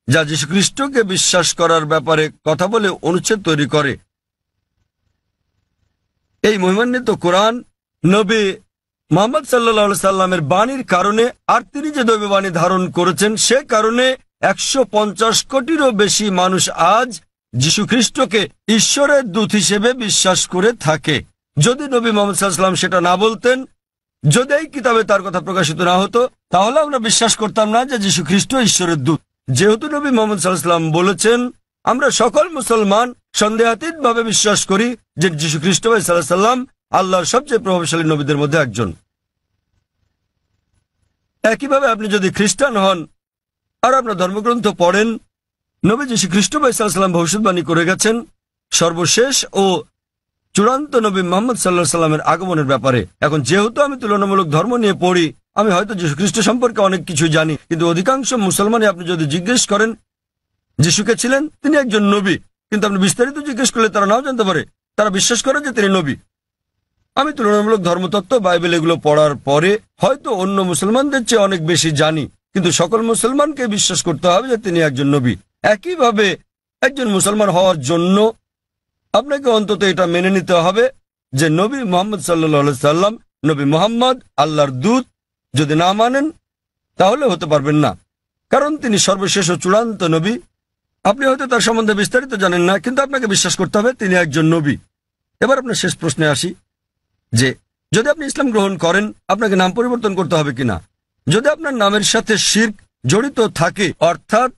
S1: যা যীশু খ্রিস্টকে বিশ্বাস করার ব্যাপারে কথা বলে অনুচ্ছেদ তৈরি করে। এই মহিমান্বিত কোরআন নবী মুহাম্মদ সাল্লাল্লাহু আলাইহি সাল্লামের বাণীর কারণে, আর তিনি যে দৈববাণী ধারণ করেছেন সে কারণে 150 কোটিরও বেশি মানুষ আজ যীশু খ্রিস্টকে ঈশ্বরের দূত হিসেবে বিশ্বাস করে থাকে। যদি নবী মুহাম্মদ সাল্লাল্লাহু আলাইহি সাল্লাম সেটা না বলতেন, যদি এই কিতাবে তার কথা প্রকাশিত না হতো, তাহলে আমরা বিশ্বাস করতাম না যে যীশু খ্রিস্ট ঈশ্বরের দূত। যেহেতু নবী মুহাম্মদ সাল্লাল্লাহু আলাইহি সাল্লাম বলেছেন, আমরা সকল মুসলমান সন্দেহাতীতভাবে বিশ্বাস করি যে যীশু খ্রিস্ট সাল্লাল্লাহু আলাইহি সাল্লাম আল্লাহর সবচেয়ে প্রভাবশালী নবীদের মধ্যে একজন। একইভাবে আপনি যদি খ্রিস্টান হন আর আপনার ধর্মগ্রন্থ পড়েন, নবী যীশু খ্রিস্ট সাল্লাল্লাহু আলাইহি সাল্লাম ভবিষ্যৎবাণী করে গেছেন সর্বশেষ ও চূড়ান্ত নবী মুহাম্মদ সাল্লাল্লাহু আলাইহি সাল্লামের আগমনের ব্যাপারে। এখন যেহেতু আমি তুলনামূলক ধর্ম নিয়ে পড়ি, আমি হয়তো যীশু খ্রিস্ট সম্পর্কে অনেক কিছু জানি, কিন্তু অধিকাংশ মুসলমানই আপনি যদি জিজ্ঞেস করেন যিশুকে ছিলেন, তিনি একজন নবী, কিন্তু আপনি বিস্তারিত জিজ্ঞেস করলে তারা নাও জানতে পারে। তারা বিশ্বাস করে যে তিনি নবী। আমি তুলনামূলক ধর্মতত্ত্ব, বাইবেল এগুলো পড়ার পরে হয়তো অন্য মুসলমানদের চেয়ে অনেক বেশি জানি, কিন্তু সকল মুসলমানকে বিশ্বাস করতে হবে যে তিনি একজন নবী। একইভাবে একজন মুসলমান হওয়ার জন্য আপনাকে অন্তত এটা মেনে নিতে হবে যে নবী মুহাম্মদ সাল্লাল্লাহু আলাইহি সাল্লাম নবী মুহাম্মদ আল্লাহর দূত। যদি না মানেন তাহলে হতে পারবেন না, কারণ তিনি সর্বশেষ ও চূড়ান্ত নবী। আপনি হয়তো তার সম্বন্ধে বিস্তারিত জানেন না, কিন্তু আপনাকে বিশ্বাস করতে হবে তিনি একজন নবী। এবার আপনার শেষ প্রশ্নে আসি যে যদি আপনি ইসলাম গ্রহণ করেন, আপনাকে নাম পরিবর্তন করতে হবে কিনা। যদি আপনার নামের সাথে শিরক জড়িত থাকে, অর্থাৎ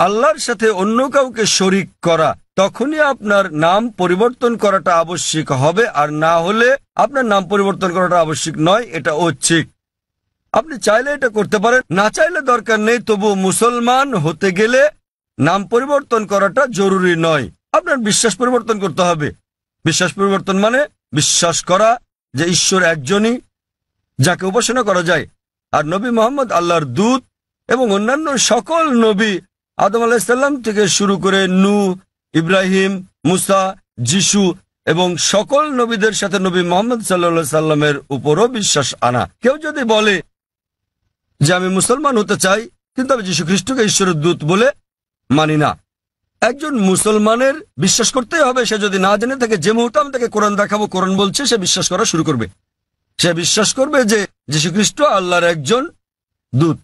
S1: আল্লাহর সাথে অন্য কাউকে শরিক করা, তখনই আপনার নাম পরিবর্তন করাটা আবশ্যিক হবে। আর না হলে আপনার নাম পরিবর্তন করাটা আবশ্যিক নয়, এটা ঐচ্ছিক। আপনি চাইলে এটা করতে পারেন, না চাইলে দরকার নেই। তবু মুসলমান হতে গেলে নাম পরিবর্তন করাটা জরুরি নয়। আপনার বিশ্বাস পরিবর্তন করতে হবে। বিশ্বাস পরিবর্তন মানে বিশ্বাস করা যে ঈশ্বর একজনই যাকে উপাসনা করা যায়, আর নবী মোহাম্মদ আল্লাহর দূত, এবং অন্যান্য সকল নবী আদম আলাইহিসসালাম থেকে শুরু করে নূহ, ইব্রাহিম, মুসা, যিশু এবং সকল নবীদের সাথে নবী মোহাম্মদ সাল্লাল্লাহু সাল্লামের উপরও বিশ্বাস আনা। কেউ যদি বলে যে আমি মুসলমান হতে চাই কিন্তু আমি যীশু খ্রিস্টকে ঈশ্বরের দূত বলে মানি না, একজন মুসলমানের বিশ্বাস করতেই হবে। সে যদি না জেনে থাকে, যে মুহূর্তে আমি তাকে কোরআন দেখাবো, কোরআন বলছে, সে বিশ্বাস করা শুরু করবে। সে বিশ্বাস করবে যে যীশু খ্রিস্ট আল্লাহর একজন দূত।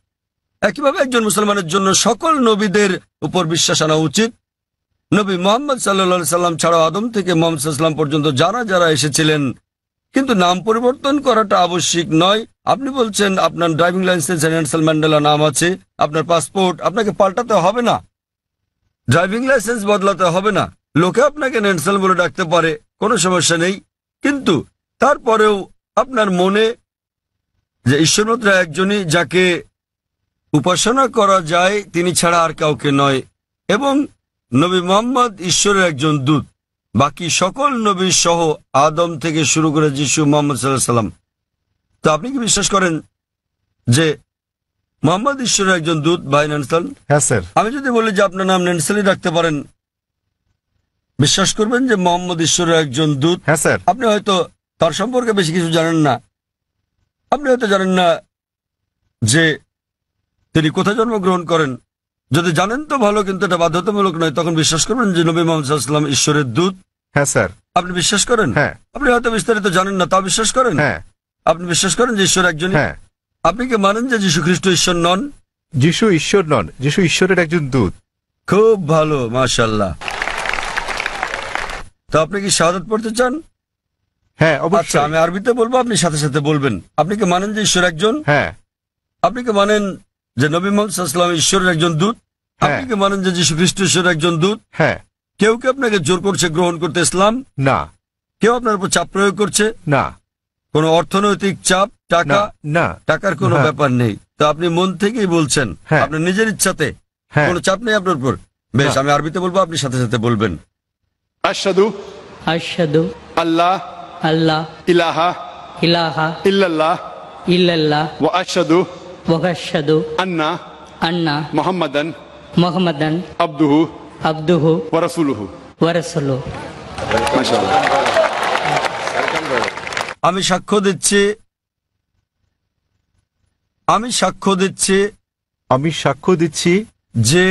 S1: একইভাবে একজন মুসলমানের জন্য সকল নবীদের উপর বিশ্বাস আনা উচিত। নবী মোহাম্মদ সাল্লাল্লাহু সাল্লাম ছাড়াও আদম থেকে মোহাম্মদ সাল্লাম পর্যন্ত যারা যারা এসেছিলেন, কিন্তু নাম পরিবর্তন করাটা আবশ্যিক নয়। আপনি বলছেন আপনার ড্রাইভিং লাইসেন্স নেলসন ম্যান্ডেলা নাম আছে, আপনার পাসপোর্ট, আপনাকে পাল্টাতে হবে না, ড্রাইভিং লাইসেন্স বদলাতে হবে না। লোকে আপনাকে নেলসন বলে ডাকতে পারে, কোনো সমস্যা নেই। কিন্তু তারপরেও আপনার মনে যে ঈশ্বর মাত্র একজনই যাকে উপাসনা করা যায়, তিনি ছাড়া আর কাউকে নয়, এবং নবী মোহাম্মদ ঈশ্বরের একজন দূত, বাকি সকল নবী সহ আদম থেকে শুরু করে যিশু, মোহাম্মদ সাল্লাল্লাহু আলাইহি সাল্লাম। তো আপনি কি বিশ্বাস করেন যে মোহাম্মদ ঈশ্বরের একজন দূত, ভাই নেলসন?
S2: হ্যাঁ স্যার।
S1: আমি যদি বলি যে আপনার নাম নেলসনই রাখতে পারেন, বিশ্বাস করবেন যে মোহাম্মদ ঈশ্বরের একজন দূত?
S2: হ্যাঁ স্যার।
S1: আপনি হয়তো তার সম্পর্কে বেশি কিছু জানেন না। আপনি হয়তো জানেন না যে তিনি কোথায় জন্মগ্রহণ করেন। যদি জানেন তো ভালো, কিন্তু এটা বাধ্যতামূলক নয়। তখন বিশ্বাস করবেন যে নবী মোহাম্মদ সাল্লাল্লাহু আলাইহি ওয়াসাল্লাম ঈশ্বরের দূত?
S2: হ্যাঁ স্যার।
S1: আপনি বিশ্বাস করেন?
S2: হ্যাঁ।
S1: আপনি হয়তো বিস্তারিত জানেন না, তা বিশ্বাস করেন?
S2: হ্যাঁ।
S1: আপনি বিশ্বাস করেন যে ঈশ্বর একজন?
S2: হ্যাঁ।
S1: আপনি কি মানেন যে যীশু খ্রিস্ট ঈশ্বর নন?
S2: যিশু ঈশ্বর নন, যিশু ঈশ্বরের একজন দূত।
S1: খুব ভালো, মাশাআল্লাহ। তো আপনি কি শাহাদাত পড়তে চান?
S2: হ্যাঁ
S1: আচ্ছা,
S2: অবশ্যই।
S1: আমি আরবিতে বলবো, আপনি সাথে সাথে বলবেন। আপনি কি মানেন যে ঈশ্বর একজন?
S2: হ্যাঁ।
S1: আপনি কি মানেন যে নবী মুহাম্মদ সাল্লাল্লাহু আলাইহি ওয়াসাল্লাম ঈশ্বরের একজন দূত? আপনি কি মানেন যে যীশু খ্রিস্ট ঈশ্বরের একজন দূত?
S2: হ্যাঁ।
S1: কেউ কি আপনাকে জোর করছে গ্রহণ করতে ইসলাম?
S2: না।
S1: কেউ আপনার উপর চাপ প্রয়োগ করছে?
S2: না।
S1: কোনো অর্থনৈতিক চাপ, টাকা?
S2: না।
S1: টাকার কোনো
S2: হ্যাঁ।
S1: ব্যাপার নেই। তো আপনি মন থেকেই বলছেন,
S2: হ্যাঁ।
S1: আপনার নিজের ইচ্ছাতে,
S2: হ্যাঁ।
S1: কোনো চাপ নেই আপনার উপর। বেশ,
S2: না।
S1: আমি আরবিতে বলবো, আপনি সাথে সাথে বলবেন।
S4: अशहदु
S6: अशहदु
S4: अल्लाह
S6: अल्लाह
S4: इलाहा
S6: इलाहा
S4: इल्लल्लाह
S6: इल्लल्लाह
S4: व अशहदु
S6: व अशहदु
S4: अन्ना
S6: अन्ना
S4: मुहम्मदन
S6: मुहम्मदन
S4: अब्दुहु
S6: अब्दुहु
S4: व रसूलुहु।
S6: व रसूलुहु।
S4: माशाअल्लाह।
S1: আমি সাক্ষ্য দিচ্ছি
S2: আমি সাক্ষ্য দিচ্ছি
S1: যে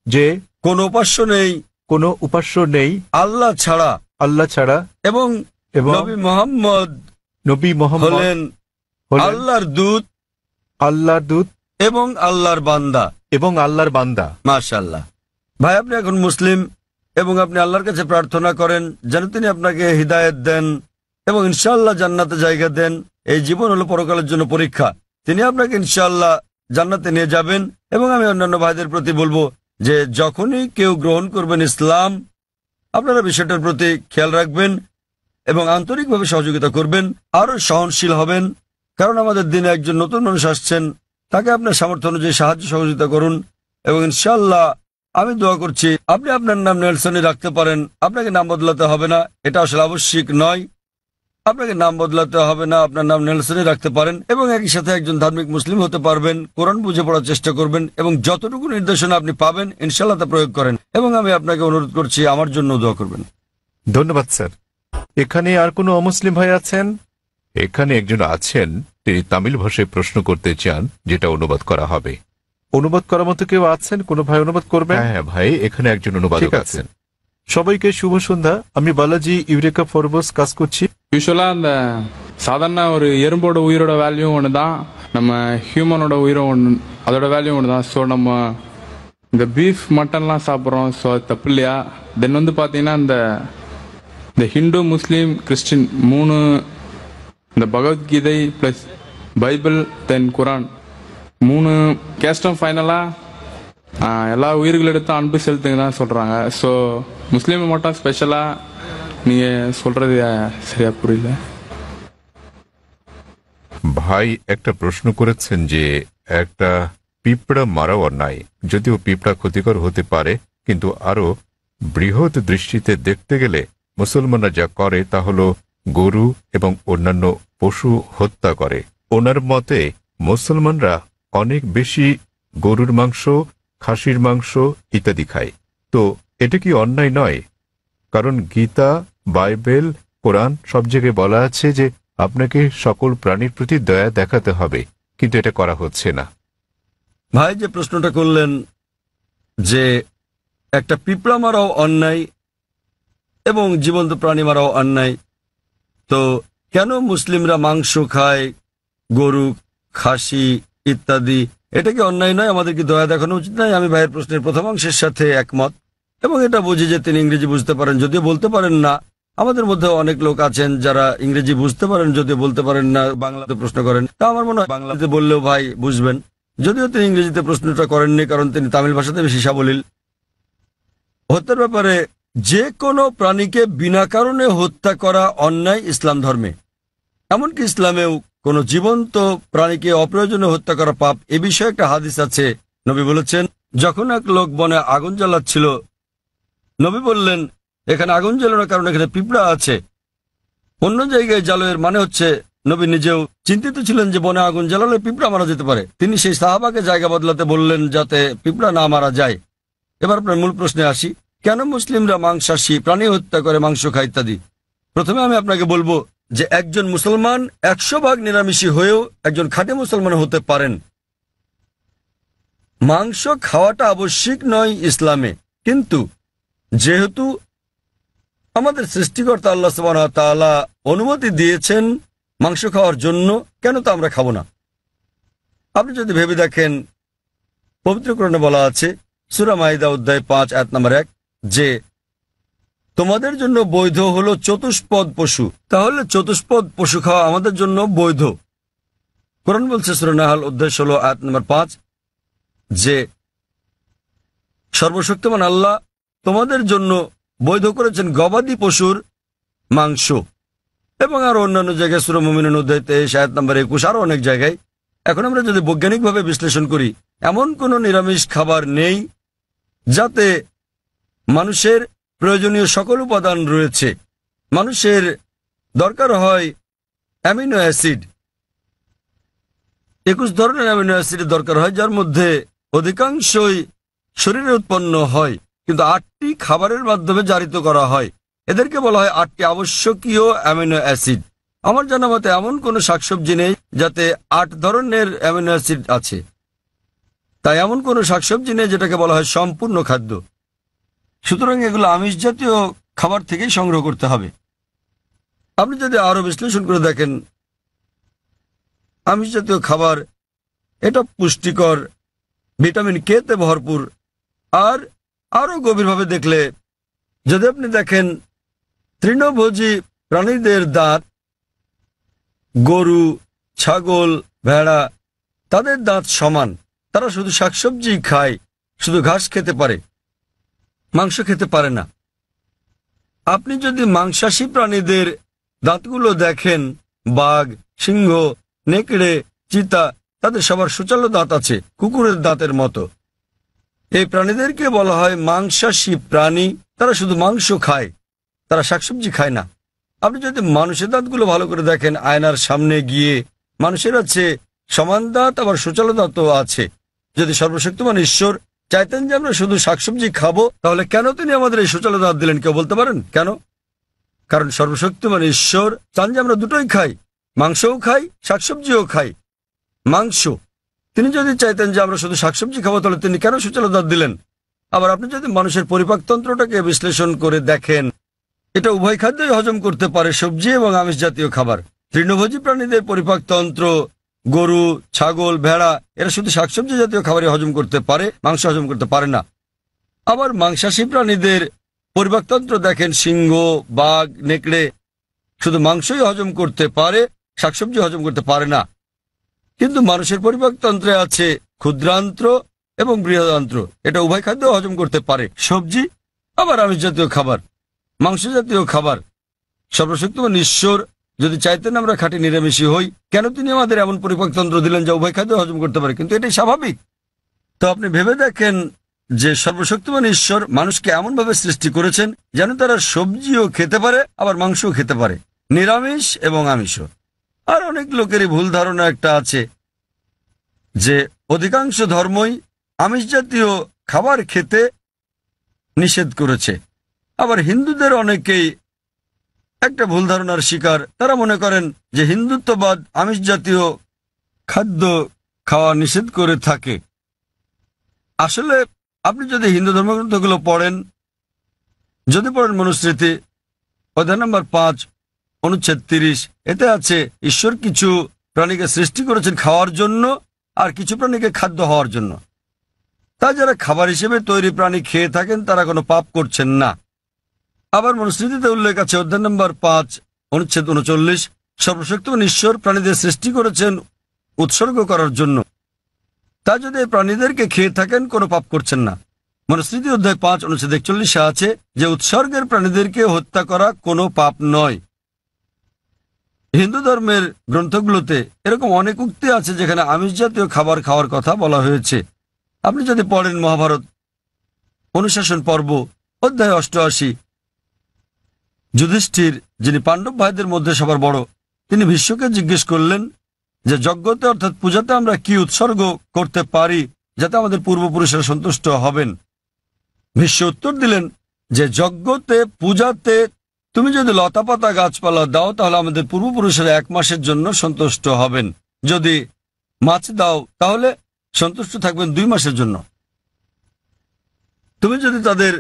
S2: যে
S1: কোনো উপাস্য নেই
S2: কোনো উপাস্য নেই
S1: আল্লাহ ছাড়া,
S2: আল্লাহ ছাড়া,
S1: এবং
S2: এবং
S1: নবী মুহাম্মদ
S2: নবী মুহাম্মদ
S1: হলেন আল্লাহর দূত
S2: আল্লাহর দূত
S1: এবং আল্লাহর বান্দা।
S2: এবং আল্লাহর বান্দা।
S1: মাশাআল্লাহ। ভাই, আপনি এখন মুসলিম এবং আপনি আল্লাহর কাছে প্রার্থনা করেন যেন তিনি আপনাকে হিদায়াত দেন এবং ইনশাআল্লাহ জান্নাতে জায়গা দেন। এই জীবন হলো পরকালের জন্য পরীক্ষা। তিনি আপনাকে ইনশাআল্লাহ জান্নাতে নিয়ে যাবেন। এবং আমি অন্যান্য ভাইদের প্রতি বলবো যে যখনই কেউ গ্রহণ করবেন ইসলাম, আপনারা বিষয়টার প্রতি খেয়াল রাখবেন এবং আন্তরিকভাবে সহযোগিতা করবেন, আরও সহনশীল হবেন। কারণ আমাদের দিনে একজন নতুন মানুষ আসছেন, তাকে আপনার সামর্থ্য অনুযায়ী সাহায্য সহযোগিতা করুন। এবং ইনশাআল্লাহ আমি দোয়া করছি আপনি আপনার নাম নেলসনই রাখতে পারেন। আপনাকে নাম বদলাতে হবে না, এটা আসলে আবশ্যিক নয়। আপনাকে নাম বদলাতে হবে না, আপনার নাম নেলসনই রাখতে পারেন এবং একই সাথে একজন ধার্মিক মুসলিম হতে পারবেন। কোরআন বুঝে পড়ার চেষ্টা করবেন এবং যতটুকু নির্দেশনা আপনি পাবেন ইনশাআল্লাহ তা প্রয়োগ করেন। এবং আমি আপনাকে অনুরোধ করছি আমার জন্য দোয়া করবেন।
S2: ধন্যবাদ স্যার। এখানে আর কোনো অমুসলিম ভাই আছেন? এখানে একজন আছেন, তিনি তামিল ভাষায় প্রশ্ন করতে চান, যেটা অনুবাদ করা হবে। অনুবাদ করার মতো কেউ আছেন? কোনো ভাই অনুবাদ করবেন? হ্যাঁ ভাই, এখানে একজন অনুবাদক আছেন। সবাইকে শুভ সন্ধ্যা। আমি বালাজি ইউরেকা ফরবস কাজ করছি।
S7: யூஸ்வலாக அந்த சாதாரண ஒரு எறும்போட உயிரோட வேல்யூ ஒன்று தான், நம்ம ஹியூமனோட உயிரும் ஒன்று, அதோட வேல்யூ ஒன்று தான். ஸோ நம்ம இந்த பீஃப் மட்டன்லாம் சாப்பிட்றோம், ஸோ அது தப்பு இல்லையா? தென் வந்து பார்த்தீங்கன்னா இந்த ஹிந்து முஸ்லீம் கிறிஸ்டின் மூணு, இந்த பகவத்கீதை ப்ளஸ் பைபிள் தென் குரான் மூணு கேஸ்டம் ஃபைனலாக எல்லா உயிர்களிடத்தும் அன்பு செலுத்துங்க தான் சொல்கிறாங்க. ஸோ முஸ்லீமை மட்டும் ஸ்பெஷலாக நீங்கள் சொல்கிறது சரியா புரியல।
S2: ভাই একটা প্রশ্ন করেছেন যে একটা পিঁপড়া মারা অন্যায়, যদিও পিঁপড়া ক্ষতিকর হতে পারে, কিন্তু আরো বৃহৎ দৃষ্টিতে দেখতে গেলে মুসলমানরা যা করে তা হলো গরু এবং অন্যান্য পশু হত্যা করে। ওনার মতে মুসলমানরা অনেক বেশি গরুর মাংস, খাসির মাংস ইত্যাদি খায়। তো এটা কি অন্যায় নয়? কারণ গীতা, বাইবেল, কোরআন সব জায়গায় বলা আছে যে আপনাকে সকল প্রাণীর প্রতি দয়া দেখাতে হবে, কিন্তু এটা করা হচ্ছে না।
S1: ভাই যে প্রশ্নটা করলেন যে একটা পিঁপড়া মারাও অন্যায় এবং জীবন্ত প্রাণী মারাও অন্যায়, তো কেন মুসলিমরা মাংস খায়, গরু, খাসি ইত্যাদি? এটা কি অন্যায় নয়? আমাদের কি দয়া দেখানো উচিত নয়? আমি ভাইয়ের প্রশ্নের প্রথম অংশের সাথে একমত এবং এটা বুঝি যে তিনি ইংরেজি বুঝতে পারেন, যদিও বলতে পারেন না। আমাদের মধ্যে অনেক লোক আছেন যারা ইংরেজি বুঝতে পারেন, যদিও বলতে পারেন না, বাংলাতে প্রশ্ন করেন। তা আমার মনে হয় বাংলাতে বললেও ভাই বুঝবেন, যদিও তিনি ইংরেজিতে প্রশ্নটা করেননি, কারণ তিনি তামিল ভাষাতে বেশি সাবলীল। হত্যার ব্যাপারে যে কোনো প্রাণীকে বিনা কারণে হত্যা করা অন্যায় ইসলাম ধর্মে। এমনকি ইসলামেও কোনো জীবন্ত প্রাণীকে অপ্রয়োজনে হত্যা করা পাপ। এ বিষয়ে একটা হাদিস আছে। নবী বলেছেন, যখন এক লোক বনে আগুন জ্বালাচ্ছিল, নবী বললেন, এখানে আগুন জ্বালানোর কারণ এখানে পিঁপড়া আছে। অন্য জায়গায় জ্বালোয়ের মানে হচ্ছে নবী নিজেও চিন্তিত ছিলেন যে বনে আগুন জ্বালালে পিঁপড়া মারা যেতে পারে। তিনি সেই সাহাবাকে জায়গা বদলাতে বললেন যাতে পিঁপড়া না মারা যায়। এবার আপনার মূল প্রশ্নে আসি, কেন মুসলিমরা মাংসাশী প্রাণী হত্যা করে, মাংস খায় ইত্যাদি? প্রথমে আমি আপনাকে বলবো যে একজন মুসলমান 100% নিরামিষী হয়েও একজন খাঁটি মুসলমান হতে পারেন। মাংস খাওয়াটা আবশ্যিক নয় ইসলামে, কিন্তু যেহেতু আমাদের সৃষ্টিকর্তা আল্লাহ সুবহানাহু ওয়া তাআলা অনুমতি দিয়েছেন মাংস খাওয়ার জন্য, কেন তা আমরা খাবো না? আপনি যদি ভেবে দেখেন, পবিত্র কোরআনে বলা আছে সূরা মাইদা অধ্যায় 5 আয়াত নম্বর 1 যে তোমাদের জন্য বৈধ হলো চতুষ্পদ পশু। তাহলে চতুষ্পদ পশু খাওয়া আমাদের জন্য বৈধ। কোরআন বলছে সূরা নাহল অধ্যায় 16 আয়াত নম্বর 5 যে সর্বশক্তিমান আল্লাহ তোমাদের জন্য বৈধ করেছেন গবাদি পশুর মাংস। এবং আরো অন্যান্য জায়গায় সূরা মুমিনুন অধ্যায় 23 আয়াত নম্বর 21, আরো অনেক জায়গায়। এখন আমরা যদি বৈজ্ঞানিকভাবে বিশ্লেষণ করি, এমন কোনো নিরামিষ খাবার নেই যাতে মানুষের প্রয়োজনীয় সকল উপাদান রয়েছে। মানুষের দরকার হয় অ্যামিনো অ্যাসিড, 21 ধরনের অ্যামিনো অ্যাসিডের দরকার হয়, যার মধ্যে অধিকাংশই শরীরে উৎপন্ন হয়, কিন্তু 8টি খাবারের মাধ্যমে জারিত করা হয়। এদেরকে বলা হয় 8টি আবশ্যকীয় অ্যামিনো অ্যাসিড। আমার জানা মতে এমন কোনো শাকসবজি নেই যাতে 8 ধরনের অ্যামিনো অ্যাসিড আছে। তাই এমন কোনো শাকসবজি নেই যেটাকে বলা হয় সম্পূর্ণ খাদ্য। সুতরাং এগুলো আমিষ জাতীয় খাবার থেকেই সংগ্রহ করতে হবে। আপনি যদি আরো বিশ্লেষণ করে দেখেন, আমিষ জাতীয় খাবার এটা পুষ্টিকর, ভিটামিন কে তে ভরপুর। আর আরো গভীরভাবে দেখলে যদি আপনি দেখেন তৃণভোজী প্রাণীদের দাঁত, গরু, ছাগল, ভেড়া, তাদের দাঁত সমান। তারা শুধু শাকসবজি খায়, শুধু ঘাস খেতে পারে, মাংস খেতে পারে না। আপনি যদি মাংসাশী প্রাণীদের দাঁতগুলো দেখেন, বাঘ, সিংহ, নেকড়ে, চিতা, তাদের সবার সুচালো দাঁত আছে, কুকুরের দাঁতের মতো। এই প্রাণীদেরকে বলা হয় মাংসাশী প্রাণী। তারা শুধু মাংস খায়, তারা শাকসবজি খায় না। আপনি যদি মানুষের দাঁতগুলো ভালো করে দেখেন, আয়নার সামনে গিয়ে, মানুষের আছে সমান দাঁত, আবার সুচালো দাঁতও আছে। যদি সর্বশক্তিমান ঈশ্বর চাইতেন যে আমরা শুধু শাকসবজি খাবো, তাহলে কেন তিনি আমাদের এই সুচালো দাঁত দিলেন? কেউ বলতে পারেন কেন? কারণ সর্বশক্তিমান ঈশ্বর চান যে আমরা দুটোই খাই, মাংসও খাই, শাকসবজিও খাই। মাংস, তিনি যদি চাইতেন যে আমরা শুধু শাকসবজি খাবো, তাহলে তিনি কেন সুচালো দাঁত দিলেন? আবার আপনি যদি মানুষের পরিপাকতন্ত্রটাকে বিশ্লেষণ করে দেখেন, এটা উভয় খাদ্যই হজম করতে পারে, সবজি এবং আমিষ জাতীয় খাবার। তৃণভোজী প্রাণীদের পরিপাকতন্ত্র, গরু, ছাগল, ভেড়া, এরা শুধু শাকসবজি জাতীয় খাবারই হজম করতে পারে, মাংস হজম করতে পারে না। আবার মাংসাশী প্রাণীদের পরিপাকতন্ত্র দেখেন, সিংহ, বাঘ, নেকড়ে শুধু মাংসই হজম করতে পারে, শাকসবজি হজম করতে পারে না। কিন্তু মানুষের পরিপাকতন্ত্রে আছে ক্ষুদ্রান্ত্র এবং বৃহদান্ত্র, এটা উভয় খাদ্য হজম করতে পারে, সবজি আবার আমিষ জাতীয় খাবার, মাংস জাতীয় খাবার। সর্বশক্তিমান ঈশ্বর যদি চাইতেন আমরা খাঁটি নিরামিষী হই, কেন তিনি আমাদের এমন পরিপাকতন্ত্র দিলেন যা উভয় খাদ্য হজম করতে পারে? কিন্তু এটাই স্বাভাবিক। তো আপনি ভেবে দেখেন যে সর্বশক্তিমান ঈশ্বর মানুষকে এমনভাবে সৃষ্টি করেছেন যেন তারা সবজিও খেতে পারে, আবার মাংসও খেতে পারে, নিরামিষ এবং আমিষও। আর অনেক লোকেরই ভুল ধারণা একটা আছে যে অধিকাংশ ধর্মই আমিষ জাতীয় খাবার খেতে নিষেধ করেছে। আবার হিন্দুদের অনেকেই একটা ভুল ধারণার শিকার। তারা মনে করেন যে হিন্দুত্ববাদ আমিষ জাতীয় খাদ্য খাওয়া নিষেধ করে থাকে। আসলে আপনি যদি হিন্দু ধর্মগ্রন্থগুলো পড়েন, যদি পড়েন মনুস্মৃতি অধ্যায় নম্বর 5 অনুচ্ছেদ 30, এতে আছে ঈশ্বর কিছু প্রাণীকে সৃষ্টি করেছেন খাওয়ার জন্য আর কিছু প্রাণীকে খাদ্য হওয়ার জন্য। তাই যারা খাবার হিসেবে তৈরি প্রাণী খেয়ে থাকেন তারা কোনো পাপ করছেন না। আবার মনুস্মৃতিতে উল্লেখ আছে অধ্যায় নম্বর 5 অনুচ্ছেদ 39, সর্বশক্তিমান ঈশ্বর প্রাণীদের সৃষ্টি করেছেন উৎসর্গ করার জন্য। তা যদি এই প্রাণীদেরকে খেয়ে থাকেন কোনো পাপ করছেন না। মনুস্মৃতি অধ্যায় 5 অনুচ্ছেদ 41 আছে যে উৎসর্গের প্রাণীদেরকে হত্যা করা কোনো পাপ নয়। হিন্দু ধর্মের গ্রন্থগুলোতে এরকম অনেক উক্তি আছে যেখানে আমিষ জাতীয় খাবার খাওয়ার কথা বলা হয়েছে। আপনি যদি পড়েন মহাভারত অনুশাসন পর্ব অধ্যায় 88, যুধিষ্ঠির যিনি পাণ্ডব ভাইদের মধ্যে সবার বড়, তিনি ভীষ্মকে জিজ্ঞেস করলেন যে যজ্ঞতে অর্থাৎ পূজাতে আমরা কি উৎসর্গ করতে পারি যাতে আমাদের পূর্বপুরুষেরা সন্তুষ্ট হবেন। ভীষ্ম উত্তর দিলেন যে যজ্ঞতে পূজাতে তুমি যদি লতাপাতা গাছপালা দাও তাহলে আমাদের পূর্বপুরুষেরা 1 মাসের জন্য সন্তুষ্ট হবেন। যদি মাছ দাও তাহলে সন্তুষ্ট থাকবেন 2 মাসের জন্য। তুমি যদি তাদের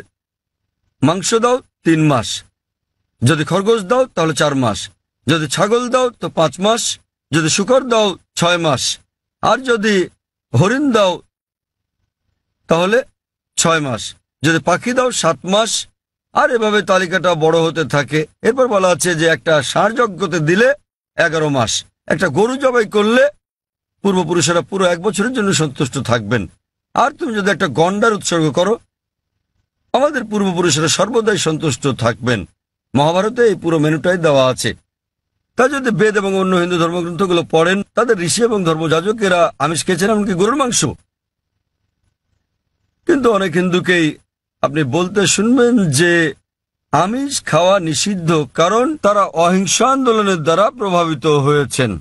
S1: মাংস দাও 3 মাস, যদি খরগোশ দাও তাহলে 4 মাস, যদি ছাগল দাও তো 5 মাস, যদি শূকর দাও 6 মাস, আর যদি হরিণ দাও তাহলে 6 মাস, যদি পাখি দাও 7 মাস। আর এভাবে তালিকাটা বড় হতে থাকে। এরপর বলা আছে যে একটা ষাঁড় যজ্ঞতে দিলে 11 মাস, একটা গরু জবাই করলে পূর্বপুরুষেরা পুরো 1 বছরের জন্য সন্তুষ্ট থাকবেন। আর তুমি যদি একটা গন্ডার উৎসর্গ করো আমাদের পূর্বপুরুষেরা সর্বদাই সন্তুষ্ট থাকবেন। মহাভারতে এই পুরো মেনুটাই দেওয়া আছে। তা যদি বেদ এবং অন্য হিন্দু ধর্মগ্রন্থগুলো পড়েন তাদের ঋষি এবং ধর্মযাজকেরা আমিষ খেয়েছেন, এমনকি গরুর মাংস। কিন্তু অনেক হিন্দুকেই আপনি বলতে শুনবেন যে আমিষ খাওয়া নিষিদ্ধ কারণ তারা অহিংস আন্দোলনের দ্বারা প্রভাবিত হয়েছেন।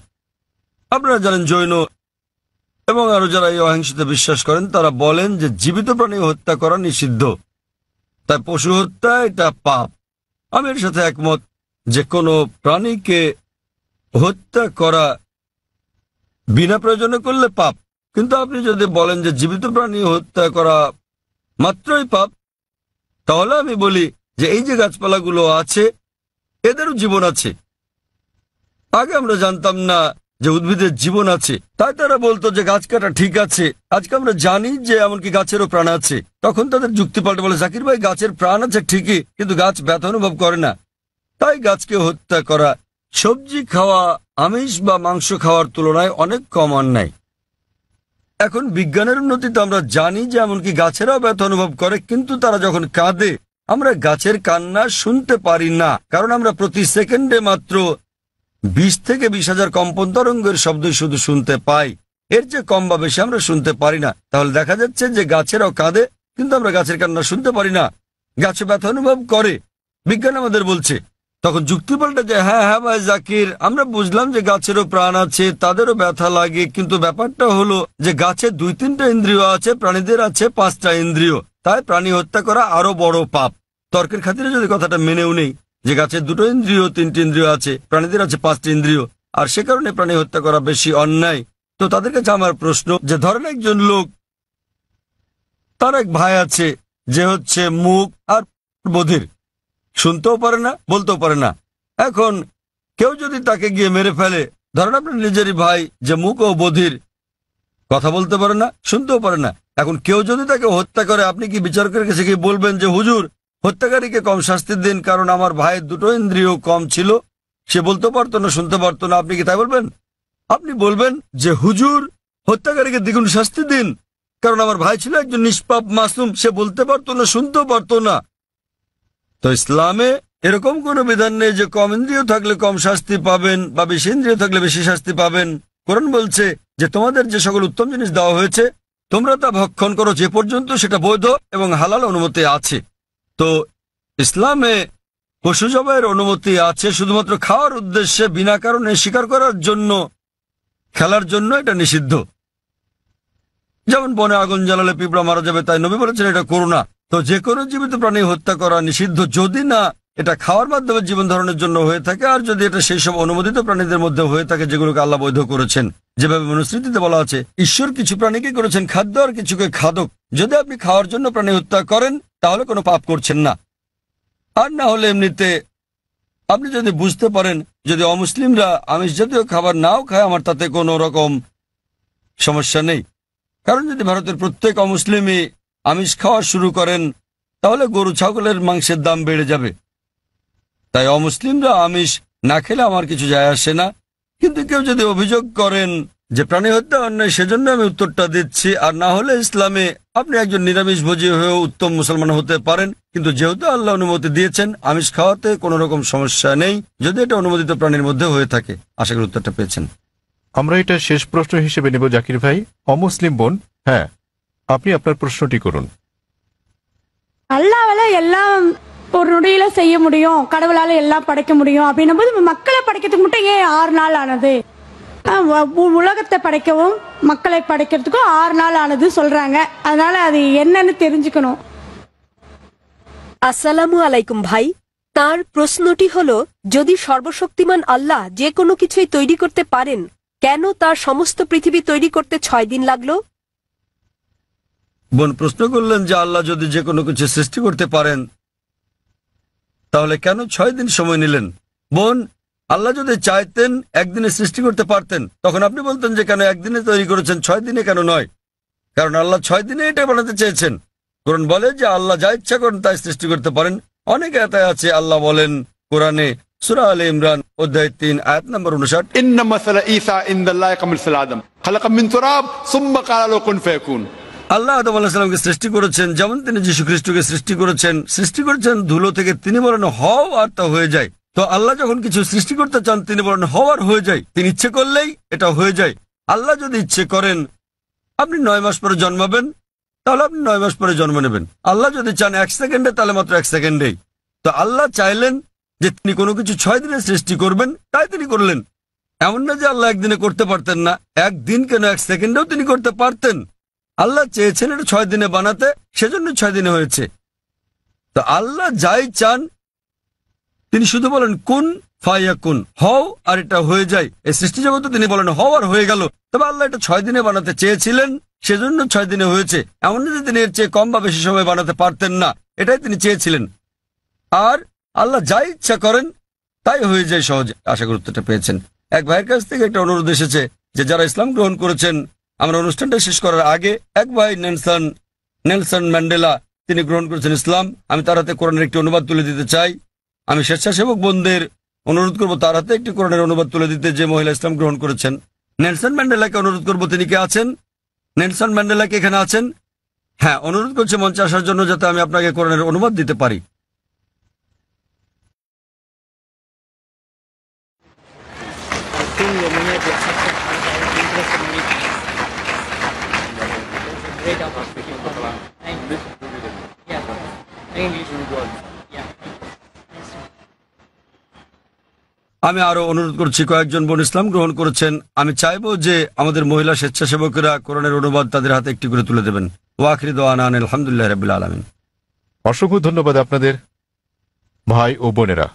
S1: আপনারা জানেন জৈন এবং আরো যারা এই অহিংসতে বিশ্বাস করেন তারা বলেন যে জীবিত প্রাণী হত্যা করা নিষিদ্ধ, তাই পশু হত্যা এটা পাপ। আমি এর সাথে একমত যে কোনো প্রাণীকে হত্যা করা বিনা প্রয়োজনে করলে পাপ। কিন্তু আপনি যদি বলেন যে জীবিত প্রাণী হত্যা করা মাত্রই পাপ, তাহলে আমি বলি যে এই যে গাছপালাগুলো আছে এদেরও জীবন আছে। আগে আমরা জানতাম না যে উদ্ভিদের জীবন আছে, তাই তারা বলতো যে গাছ কাটা ঠিক আছে। আজকে আমরা জানি যে এমনকি গাছেরও প্রাণ আছে। তখন তাদের যুক্তি পাল্টে বলে, জাকির ভাই গাছের প্রাণ আছে ঠিকই, কিন্তু গাছ ব্যথা অনুভব করে না, তাই গাছকে হত্যা করা সবজি খাওয়া আমিষ বা মাংস খাওয়ার তুলনায় অনেক কম অন্যায়। এখন বিজ্ঞানের উন্নতিতে আমরা জানি যে এমনকি গাছেরাও ব্যথা অনুভব করে, কিন্তু তারা যখন কাঁদে আমরা গাছের কান্না শুনতে পারি না, কারণ আমরা প্রতি সেকেন্ডে মাত্র 20 থেকে 20,000 কম্পন তরঙ্গের শব্দই শুধু শুনতে পাই। এর চেয়ে কম বা বেশি আমরা শুনতে পারি না। তাহলে দেখা যাচ্ছে যে গাছেরাও কাঁদে, কিন্তু আমরা গাছের কান্না শুনতে পারি না। গাছে ব্যথা অনুভব করে, বিজ্ঞান আমাদের বলছে। তখন যুক্তি পাল্টে যে হ্যাঁ ভাই জাকির, আমরা বুঝলাম যে গাছেরও প্রাণ আছে, তাদেরও ব্যথা লাগে, কিন্তু ব্যাপারটা হলো যে গাছের 2-3টা ইন্দ্রিয় আছে, প্রাণীদের আছে 5টা ইন্দ্রিয়, তাই প্রাণী হত্যা করা আরো বড় পাপ। তর্কের খাতিরে যদি কথাটা মেনেও নেই যে গাছের 2টো ইন্দ্রিয় 3টি ইন্দ্রিয় আছে, প্রাণীদের আছে 5টি ইন্দ্রিয়, আর সে কারণে প্রাণী হত্যা করা বেশি অন্যায়। তো তাদের কাছে আমার প্রশ্ন যে ধরেন একজন লোক, তার এক ভাই আছে যে হচ্ছে মুখ আর বধির, শুনতেও পারে না বলতেও পারে না। এখন কেউ যদি তাকে গিয়ে মেরে ফেলে, ধরেন আপনার নিজেরই ভাই যে মুখ ও বধির, কথা বলতে পারে না শুনতেও পারে না, এখন কেউ যদি তাকে হত্যা করে আপনি কি বিচারকের কাছে গিয়ে বলবেন যে হুজুর হত্যাকারীকে কম শাস্তি দিন কারণ আমার ভাইয়ের 2টো ইন্দ্রিয় কম ছিল, সে বলতে পারতো না শুনতে পারতো না, আপনি কি তাই বলবেন? আপনি বলবেন যে হুজুর হত্যাকারীকে দ্বিগুণ শাস্তি দিন কারণ আমার ভাই ছিল একজন নিষ্পাপ মাসুম, সে বলতে পারতো না শুনতেও পারতো না। তো ইসলামে এরকম কোনো বিধান নেই যে কম ইন্দ্রিয় থাকলে কম শাস্তি পাবেন বা বেশি ইন্দ্রিয় থাকলে বেশি শাস্তি পাবেন। কোরআন বলছে যে তোমাদের যে সকল উত্তম জিনিস দেওয়া হয়েছে তোমরা তা ভক্ষণ করো যে পর্যন্ত সেটা বৈধ এবং হালাল অনুমতি আছে। তো ইসলামে পশু জবাইয়ের অনুমতি আছে শুধুমাত্র খাওয়ার উদ্দেশ্যে, বিনা কারণে শিকার করার জন্য, খেলার জন্য এটা নিষিদ্ধ। যেমন বনে আগুন জ্বালালে পিঁপড়া মারা যাবে, তাই নবী বলেছেন এটা করো না। তো যে কোনো জীবিত প্রাণী হত্যা করা নিষিদ্ধ, যদি না এটা খাওয়ার মাধ্যমে জীবন ধারণের জন্য হয়ে থাকে, আর যদি এটা সেই সব অনুমোদিত প্রাণীদের মধ্যে হয়ে থাকে যেগুলোকে আল্লাহ বৈধ করেছেন। যেভাবে মনুস্মৃতিতে বলা আছে, ঈশ্বর কিছু প্রাণীকে করেছেন খাদ্য আর কিছুকে খাদক। যদি আপনি খাওয়ার জন্য প্রাণী হত্যা করেন তাহলে কোনো পাপ করছেন না। আর না হলে এমনিতে আপনি যদি বুঝতে পারেন যদি অমুসলিমরা আমিষ জাতীয় খাবার নাও খায়, আমার তাতে কোনো রকম সমস্যা নেই। কারণ যদি ভারতের প্রত্যেক অমুসলিমই আমিষ খাওয়া শুরু করেন তাহলে গরু ছাগলের মাংসের দাম বেড়ে যাবে। তাই অমুসলিমরা আমিষ না খেলে আমার কিছু যায় আসে না। কিন্তু কেউ যদি অভিযোগ করেন যে প্রাণী হত্যা অন্যায়, সেজন্য আমি উত্তরটা দিচ্ছি। আর না হলে ইসলামে আপনি একজন নিরামিষভোজী হয়েও উত্তম মুসলমান হতে পারেন, কিন্তু যেহেতু আল্লাহ অনুমতি দিয়েছেন আমিষ খাওয়াতে কোনো রকম সমস্যা নেই, যদি এটা অনুমোদিত প্রাণীর মধ্যে হয়ে থাকে। আশা করি উত্তরটা পেয়েছেন।
S2: আমরা এটা শেষ প্রশ্ন হিসেবে নেব জাকির ভাই। অমুসলিম বোন, হ্যাঁ, আপনি আপনার প্রশ্নটি করুন।
S8: அல்லாவால எல்லாம் ஒரு நொடியில செய்ய முடியும், கடவுளால எல்லாம் படைக்க முடியும் அப்படின்னும் போது மக்களை படைக்கிறதுக்கு மட்டும் ஏன் 6 நாள் ஆனது? உலகத்தை படைக்கவும் மக்களை படைக்கிறதுக்கும் 6 நாள் ஆனது சொல்றாங்க. அதனால அது என்னன்னு தெரிஞ்சுக்கணும்.
S3: আসসালামু আলাইকুম ভাই। তার প্রশ্নটি হলো, যদি সর্বশক্তিমান আল্লাহ যে কোনো কিছুই তৈরি করতে পারেন, কেন তার সমস্ত পৃথিবী তৈরি করতে 6 দিন লাগলো?
S1: বোন প্রশ্ন করলেন যে আল্লাহ যদি যে কোনো কিছু সৃষ্টি করতে পারেন তাহলে কেন 6 দিন সময় নিলেন। বোন, আল্লাহ যদি চাইতেন একদিনে সৃষ্টি করতে পারতেন, তখন আপনি বলতেন যে কেন একদিনে তৈরি করেছেন, 6 দিনে কেন নয়? কারণ আল্লাহ 6 দিনে এটা বানাতে চেয়েছেন। কোরআন বলে যে আল্লাহ যা ইচ্ছা করেন তাই সৃষ্টি করতে পারেন। অনেক আয়াতে আছে, আল্লাহ বলেন কোরআনে সূরা আলে ইমরান অধ্যায় 3 আয়াত নম্বর 59,
S4: إن مثل عيسى عند الله كمثل آدم خلق من تراب ثم قال له كن فيكون।
S1: আল্লাহ আদম আলাইহিস সালামকে সৃষ্টি করেছেন যেমন তিনি যীশু খ্রিস্টকে সৃষ্টি করেছেন ধুলো থেকে। তিনি বলেন হও আর তা হয়ে যায়। তো আল্লাহ যখন কিছু সৃষ্টি করতে চান তিনি বলেন হও আর হয়ে যায়। তিনি ইচ্ছে করলেই এটা হয়ে যায়। আল্লাহ যদি ইচ্ছে করেন আপনি 9 মাস পরে জন্মাবেন, তাহলে আপনি 9 মাস পরে জন্ম নেবেন। আল্লাহ যদি চান 1 সেকেন্ডে, তাহলে মাত্র 1 সেকেন্ডেই। তো আল্লাহ চাইলেন যে তিনি কোনো কিছু 6 দিনে সৃষ্টি করবেন, তাই তিনি করলেন। এমন না যে আল্লাহ একদিনে করতে পারতেন না, একদিন কেন 1 সেকেন্ডেও তিনি করতে পারতেন। আল্লাহ চেয়েছেন এটা 6 দিনে বানাতে, সেজন্য 6 দিনে হয়েছে। তো আল্লাহ যাই চান তিনি শুধু বলেন কুন ফায়াকুন, হও আর এটা হয়ে যায়। এই সৃষ্টি জগতে তিনি বলেন হও আর হয়ে গেল। তবে আল্লাহ এটা 6 দিনে বানাতে চেয়েছিলেন, সেজন্য 6 দিনে হয়েছে। এমন না যে তিনি এর চেয়ে কম বা বেশি সময় বানাতে পারতেন না, এটাই তিনি চেয়েছিলেন। আর আল্লাহ যাই ইচ্ছা করেন তাই হয়ে যায় সহজে। আশা করি উত্তরটা পেয়েছেন। এক ভাইয়ের কাছ থেকে একটা অনুরোধ এসেছে যে যারা ইসলাম গ্রহণ করেছেন, আমরা অনুষ্ঠানটা শেষ করার আগে এক ভাই নেলসন ম্যান্ডেলা তিনি গ্রহণ করেছেন ইসলাম। আমি তার হাতে কোরআনের একটি অনুবাদ তুলে দিতে চাই। আমি স্বেচ্ছাসেবক বোনদের অনুরোধ করব তার হাতে একটি কোরআনের অনুবাদ তুলে দিতে, যে মহিলা ইসলাম গ্রহণ করেছেন। নেলসন ম্যান্ডেলাকে অনুরোধ করব, তিনি কে আছেন? নেলসন ম্যান্ডেলা কি এখানে আছেন? হ্যাঁ, অনুরোধ করছে মঞ্চে আসার জন্য যাতে আমি আপনাকে কোরআনের অনুবাদ দিতে পারি। আমি আরো অনুরোধ করছি, কয়েকজন বোন ইসলাম গ্রহণ করেছেন। আমি চাইবো যে আমাদের মহিলা স্বেচ্ছাসেবকেরা কোরআনের অনুবাদ তাদের হাতে একটি করে তুলে দেবেন। ওয়াখির দোয়ানা আলহামদুলিল্লাহ রাব্বিল আলামিন।
S2: অসংখ্য ধন্যবাদ আপনাদের ভাই ও বোনেরা।